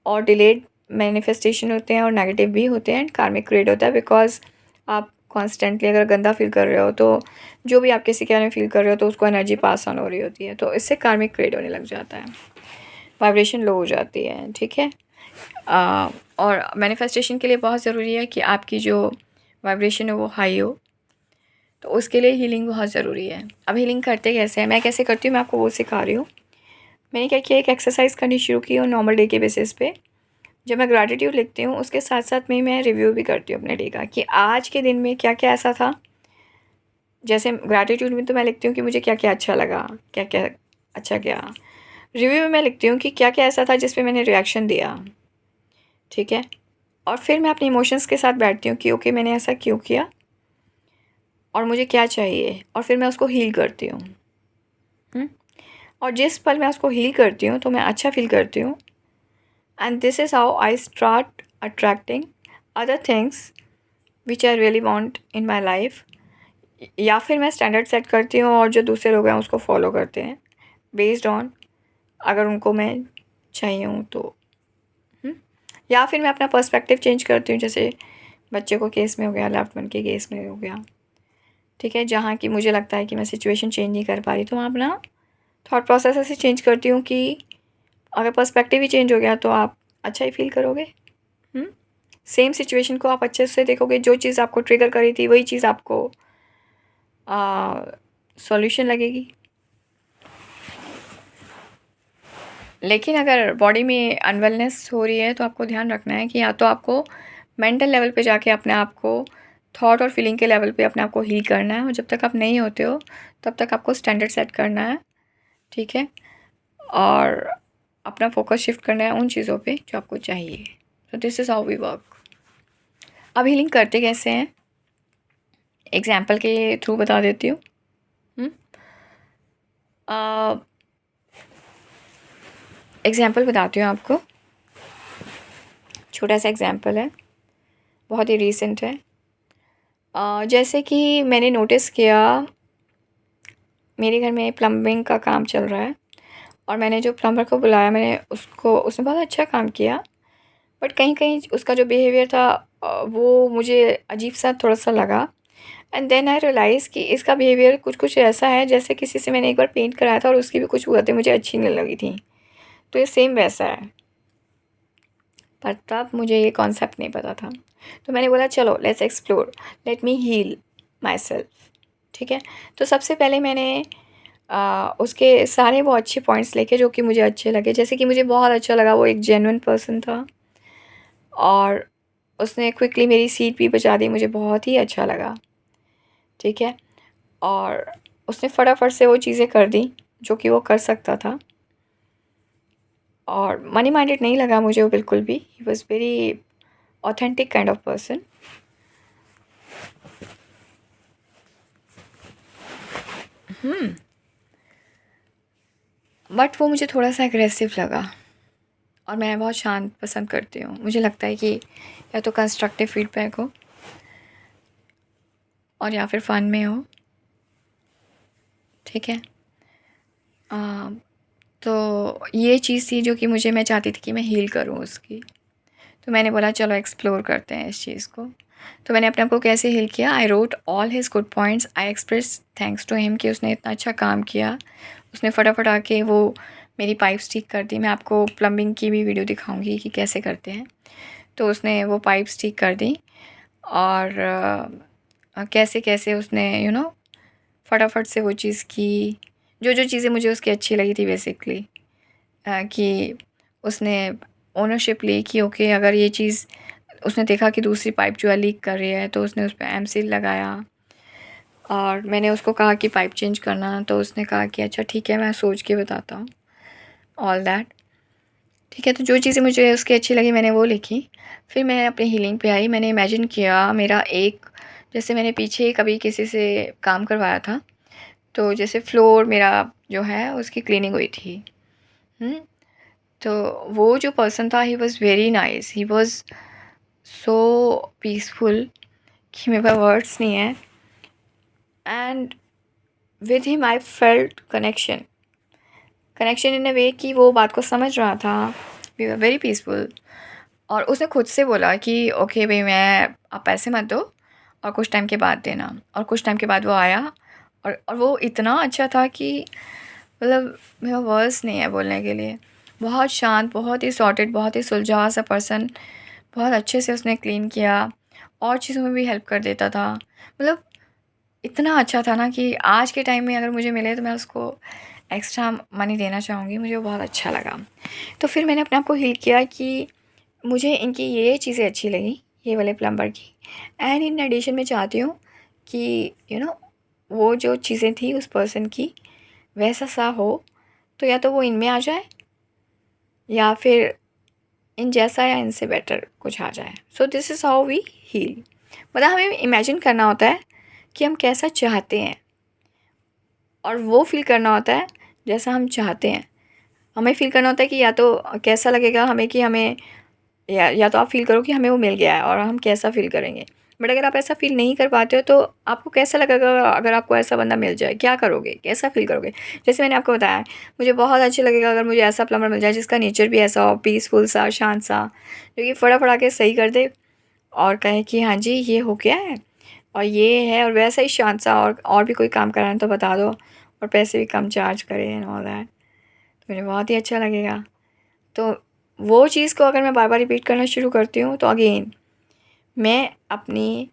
और डिलेड मैनिफेस्टेशन होते हैं और नेगेटिव भी होते हैं, एंड कार्मिक क्रिएट होता है बिकॉज आप कॉन्स्टेंटली अगर गंदा फील कर रहे हो तो जो भी आप किसी के बारे में फील कर रहे हो तो उसको एनर्जी पास ऑन हो रही होती है, तो इससे कार्मिक क्रिएट होने लग जाता है, वाइब्रेशन लो हो जाती है, ठीक है। और मैनिफेस्टेशन के लिए बहुत ज़रूरी है कि आपकी जो वाइब्रेशन है वो हाई हो, तो उसके लिए हीलिंग बहुत ज़रूरी है। अब हीलिंग करते कैसे हैं, मैं कैसे करती हूँ, मैं आपको वो सिखा रही हूँ। मैंने क्या किया, एक एक्सरसाइज करनी शुरू की और नॉर्मल डे के बेसिस पे जब मैं ग्रैटिट्यूड लिखती हूँ उसके साथ साथ में मैं रिव्यू भी करती हूँ अपने डे का कि आज के दिन में क्या क्या ऐसा था। जैसे ग्रैटिट्यूड में तो मैं लिखती हूँ कि मुझे क्या क्या अच्छा लगा, क्या क्या अच्छा किया। रिव्यू में मैं लिखती हूँ कि क्या क्या ऐसा था जिस पे मैंने रिएक्शन दिया, ठीक है। और फिर मैं अपने इमोशंस के साथ बैठती हूँ कि ओके मैंने ऐसा क्यों किया और मुझे क्या चाहिए, और फिर मैं उसको हील करती हूँ। और जिस पल मैं उसको हील करती हूँ तो मैं अच्छा फील करती हूँ, and this is how I start attracting other things which I really want in my life. या फिर मैं स्टैंडर्ड सेट करती हूँ और जो दूसरे लोग हैं उसको फॉलो करते हैं बेस्ड ऑन अगर उनको मैं चाहिए हूँ तो। या फिर मैं अपना पर्सपेक्टिव चेंज करती हूँ, जैसे बच्चे को केस में हो गया, लव्ड वन के केस में हो गया, ठीक है, जहाँ की मुझे लगता है कि मैं सिचुएशन चेंज नहीं कर पा रही तो मैं अपना थॉट प्रोसेस ऐसे चेंज करती हूँ कि अगर पर्सपेक्टिव ही चेंज हो गया तो आप अच्छा ही फील करोगे। सेम सिचुएशन को आप अच्छे से देखोगे, जो चीज़ आपको ट्रिगर करी थी वही चीज़ आपको सॉल्यूशन लगेगी। लेकिन अगर बॉडी में अनवेलनेस हो रही है तो आपको ध्यान रखना है कि या तो आपको मेंटल लेवल पे जाके अपने आप को थॉट और फीलिंग के लेवल पे अपने आप को हील करना है, और जब तक आप नहीं होते हो तब तक आपको स्टैंडर्ड सेट करना है, ठीक है, और अपना फोकस शिफ्ट करना है उन चीज़ों पे जो आपको चाहिए। तो this is how we work. अब हीलिंग करते कैसे हैं, एग्जाम्पल के थ्रू बता देती हूँ। एग्जाम्पल बताती हूँ आपको, छोटा सा एग्जाम्पल है, बहुत ही रीसेंट है। जैसे कि मैंने नोटिस किया मेरे घर में प्लम्बिंग का काम चल रहा है, और मैंने जो प्लम्बर को बुलाया मैंने उसने बहुत अच्छा काम किया, बट कहीं कहीं उसका जो बिहेवियर था वो मुझे अजीब सा थोड़ा सा लगा। एंड देन आई रियलाइज़ कि इसका बिहेवियर कुछ कुछ ऐसा है जैसे किसी से मैंने एक बार पेंट कराया था और उसकी भी कुछ बातें मुझे अच्छी नहीं लगी थी, तो ये सेम वैसा है, पर तब मुझे ये कॉन्सेप्ट नहीं पता था। तो मैंने बोला चलो let's explore, let me heal myself, ठीक है। तो सबसे पहले मैंने उसके सारे वो अच्छे पॉइंट्स लेके जो कि मुझे अच्छे लगे, जैसे कि मुझे बहुत अच्छा लगा वो एक जेन्युइन पर्सन था और उसने क्विकली मेरी सीट भी बचा दी, मुझे बहुत ही अच्छा लगा, ठीक है। और उसने फटाफट से वो चीज़ें कर दी जो कि वो कर सकता था, और मनी माइंडेड नहीं लगा मुझे वो बिल्कुल भी। ही was very authentic kind of person. But वो मुझे थोड़ा सा एग्रेसिव लगा, और मैं बहुत शांत पसंद करती हूँ। मुझे लगता है कि या तो कंस्ट्रक्टिव फीडबैक हो और या फिर फ़न में हो, ठीक है। तो ये चीज़ थी जो कि मैं चाहती थी कि मैं हील करूँ उसकी। तो मैंने बोला चलो एक्सप्लोर करते हैं इस चीज़ को। तो मैंने अपने आप को कैसे हील किया, I wrote all his good points, I express thanks to him कि उसने इतना अच्छा काम किया। उसने फटाफट आके वो मेरी पाइप्स ठीक कर दी। मैं आपको प्लम्बिंग की भी वीडियो दिखाऊंगी कि कैसे करते हैं। तो उसने वो पाइप्स ठीक कर दी, और कैसे कैसे उसने फटाफट से वो चीज़ की, जो जो चीज़ें मुझे उसकी अच्छी लगी थी बेसिकली, कि उसने ओनरशिप ली कि ओके अगर ये चीज़ उसने देखा कि दूसरी पाइप जो है लीक कर रही है तो उसने उस पे एमसील लगाया, और मैंने उसको कहा कि पाइप चेंज करना, तो उसने कहा कि अच्छा ठीक है मैं सोच के बताता हूँ, ऑल दैट, ठीक है। तो जो चीज़ें मुझे उसकी अच्छी लगी मैंने वो लिखी। फिर मैं अपनी हीलिंग पे आई। मैंने इमेजिन किया मेरा एक जैसे मैंने पीछे कभी किसी से काम करवाया था, तो जैसे फ्लोर मेरा जो है उसकी क्लीनिंग हुई थी। तो वो जो पर्सन था, he was very nice, he was so peaceful कि मेरे पास वर्ड्स नहीं है। And with him I felt connection in a way कि वो बात को समझ रहा था। We were very peaceful. और उसने खुद से बोला कि ओके भाई, मैं आप पैसे मत दो और कुछ टाइम के बाद देना। और कुछ टाइम के बाद वो आया, और वो इतना अच्छा था कि मतलब मेरा वर्ड्स नहीं है बोलने के लिए। बहुत शांत, बहुत ही सॉर्टेड, बहुत ही सुलझा सा पर्सन। बहुत अच्छे से उसने क्लीन किया, और चीज़ों में भी हेल्प कर देता था। मतलब इतना अच्छा था ना कि आज के टाइम में अगर मुझे मिले तो मैं उसको एक्स्ट्रा मनी देना चाहूँगी। मुझे वो बहुत अच्छा लगा। तो फिर मैंने अपने आप को हील किया कि मुझे इनकी ये चीज़ें अच्छी लगी, ये वाले प्लम्बर की। एंड इन एडिशन मैं चाहती हूँ कि वो जो चीज़ें थी उस पर्सन की वैसा सा हो, तो या तो वो इनमें आ जाए या फिर इन जैसा या इनसे बेटर कुछ आ जाए। So this is how we heal. मतलब हमें इमेजिन करना होता है कि हम कैसा चाहते हैं, और वो फ़ील करना होता है जैसा हम चाहते हैं। हमें फ़ील करना होता है कि या तो कैसा लगेगा हमें कि हमें, या तो आप फ़ील करो कि हमें वो मिल गया है और हम कैसा फ़ील करेंगे। बट अगर आप ऐसा फ़ील नहीं कर पाते हो तो आपको कैसा लगेगा अगर आपको ऐसा बंदा मिल जाए? क्या करोगे? कैसा फ़ील करोगे? जैसे मैंने आपको बताया, मुझे बहुत अच्छा लगेगा अगर मुझे ऐसा प्लम्बर मिल जाए जिसका नेचर भी ऐसा हो, पीसफुल सा, शांत सा, जो कि फटा-फटा के सही कर दे और कहे कि हाँ जी, ये हो गया है और ये है, और वैसा ही शांत सा, और भी कोई काम कराना है तो बता दो, और पैसे भी कम चार्ज करें एंड ऑल दैट। तो मुझे बहुत ही अच्छा लगेगा। तो वो चीज़ को अगर मैं बार-बार रिपीट करना शुरू करती हूँ, तो अगेन मैं अपनी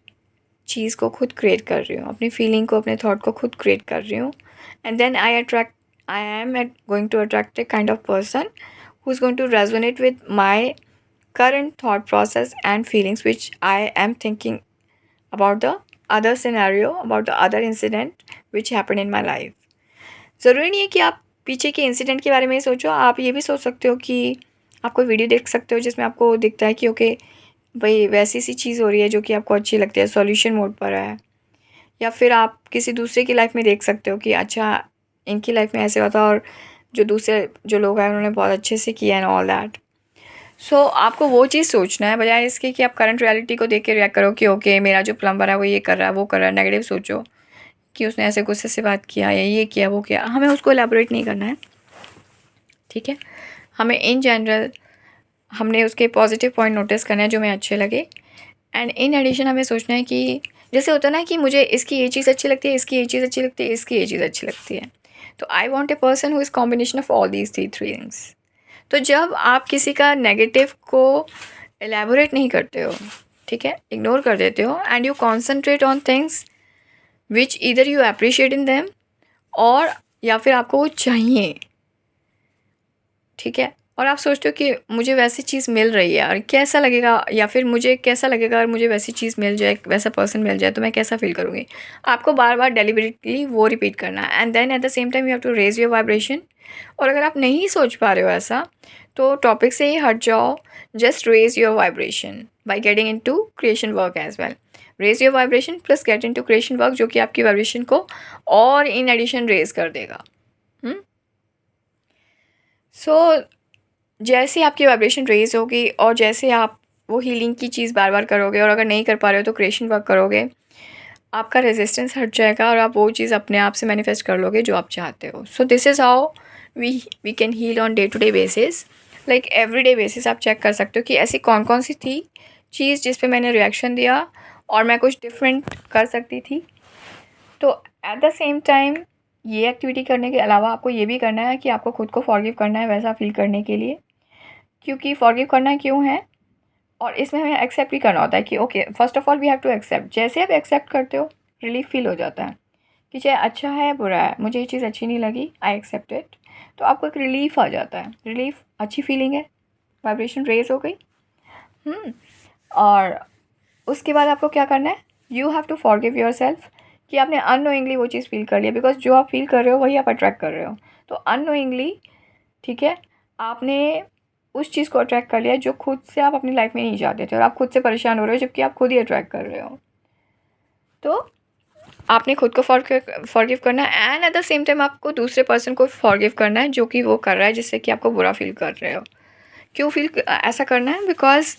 चीज़ को खुद क्रिएट कर रही हूँ, अपनी फीलिंग को, अपने थॉट को खुद क्रिएट कर रही हूँ। And then I am at going to attract a kind of person who is going to resonate with my current thought process and feelings which I am thinking about the other scenario, about the other incident which happened in my life. ज़रूरी नहीं है कि आप पीछे के incident के बारे में ही सोचो, आप ये भी सोच सकते हो कि आप कोई वीडियो देख सकते हो जिसमें आपको दिखता है कि ओके भाई, वैसी सी चीज़ हो रही है जो कि आपको अच्छी लगती है, सॉल्यूशन मोड पर है। या फिर आप किसी दूसरे की लाइफ में देख सकते हो कि अच्छा, इनकी लाइफ में ऐसे हुआ था और जो दूसरे जो लोग हैं उन्होंने बहुत अच्छे से किया एंड ऑल दैट। सो आपको वो चीज़ सोचना है, बजाय इसके कि आप करंट रियलिटी को देख के रिएक्ट करो कि ओके मेरा जो प्लम्बर है वो ये कर रहा है, वो कर रहा है। नेगेटिव सोचो कि उसने ऐसे गुस्से से बात किया या ये किया वो किया। हमें उसको एलैबोरेट नहीं करना है, ठीक है। हमें इन जनरल हमने उसके पॉजिटिव पॉइंट नोटिस करना है जो हमें अच्छे लगे। एंड इन एडिशन हमें सोचना है कि जैसे होता है ना कि मुझे इसकी ये चीज़ अच्छी लगती है, इसकी ये चीज़ अच्छी लगती है, इसकी ये चीज़ अच्छी लगती है। तो I want a person who is combination of all these three things. तो जब आप किसी का नेगेटिव को एलैबोरेट नहीं करते हो, ठीक है, इग्नोर कर देते हो, and you concentrate on things which either you appreciate in them, और या फिर आपको वो चाहिए, ठीक है। और आप सोचते हो कि मुझे वैसी चीज़ मिल रही है और कैसा लगेगा, या फिर मुझे कैसा लगेगा अगर मुझे वैसी चीज़ मिल जाए, वैसा पर्सन मिल जाए तो मैं कैसा फील करूँगी। आपको बार बार डेलिबरेटली वो रिपीट करना है, and then at the same time you have to raise your vibration. और अगर आप नहीं सोच पा रहे हो ऐसा, तो टॉपिक से ही हट जाओ। Just raise your vibration by getting into creation work as well. Raise your vibration plus get into creation work, जो कि आपकी वाइब्रेशन को और इन एडिशन रेज कर देगा। सो जैसे आपकी वाइब्रेशन रेज होगी और जैसे आप वो हीलिंग की चीज़ बार बार करोगे, और अगर नहीं कर पा रहे हो तो क्रिएशन वर्क करोगे, आपका रेजिस्टेंस हट जाएगा और आप वो चीज़ अपने आप से मैनिफेस्ट कर लोगे जो आप चाहते हो। So this is how we can heal on day to day basis. Like everyday basis आप चेक कर सकते हो कि ऐसी कौन कौन सी थी चीज़ जिस पे मैंने रिएक्शन दिया और मैं कुछ डिफरेंट कर सकती थी। तो एट द सेम टाइम ये एक्टिविटी करने के अलावा आपको ये भी करना है कि आपको खुद को फॉरगिव करना है वैसा फील करने के लिए। क्योंकि फॉरगिव करना क्यों है, और इसमें हमें एक्सेप्ट भी करना होता है कि okay, first of all we have to accept. जैसे आप एक्सेप्ट करते हो, रिलीफ फील हो जाता है कि चाहे अच्छा है बुरा है, मुझे ये चीज़ अच्छी नहीं लगी, आई एक्सेप्ट इट। तो आपको एक रिलीफ आ जाता है। रिलीफ अच्छी फीलिंग है, वाइब्रेशन रेज हो गई। और उसके बाद आपको क्या करना है, you have to forgive yourself कि आपने अननोइंगली वो चीज़ फील कर लिया, बिकॉज जो आप फील कर रहे हो वही आप अट्रैक्ट कर रहे हो। तो अननोइंगली, ठीक है, आपने उस चीज़ को अट्रैक्ट कर लिया जो खुद से आप अपनी लाइफ में नहीं चाहते थे, और आप खुद से परेशान हो रहे हो जबकि आप खुद ही अट्रैक्ट कर रहे हो। तो आपने खुद को फॉरगिव करना है and eight the same time आपको दूसरे पर्सन को फॉरगिव करना है जो कि वो कर रहा है जिससे कि आपको बुरा फील कर रहे हो। क्यों ऐसा करना है? बिकॉज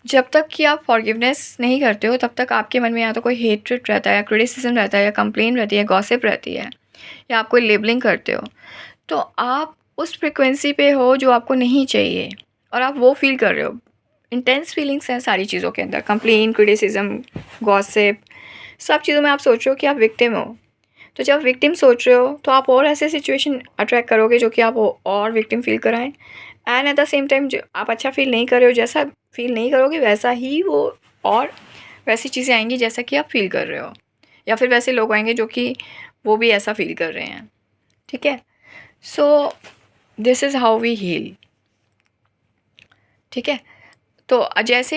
जब तक कि आप फॉरगिवनेस नहीं करते हो तब तक आपके मन में या तो कोई हेट्रेड रहता है या क्रिटिसिज्म रहता है या कंप्लेन रहती है, गॉसिप रहती है, या आप कोई लेबलिंग करते हो। तो आप उस फ्रिक्वेंसी पे हो जो आपको नहीं चाहिए और आप वो फील कर रहे हो। इंटेंस फीलिंग्स हैं सारी चीज़ों के अंदर, कंप्लेन, क्रिटिसिज्म, गॉसिप, सब चीज़ों में आप सोच रहे हो कि आप विक्टिम हो। तो जब विक्टिम सोच रहे हो तो आप और ऐसे सिचुएशन अट्रैक्ट करोगे जो कि आप और विक्टिम फील कराएं and eight the same time जो आप अच्छा फील नहीं कर रहे हो, जैसा फील नहीं करोगे वैसा ही वो और वैसी चीज़ें आएंगी जैसा कि आप फील कर रहे हो, या फिर वैसे लोग आएंगे जो कि वो भी ऐसा फील कर रहे हैं। ठीक है? So this is how we heal. ठीक है? तो जैसे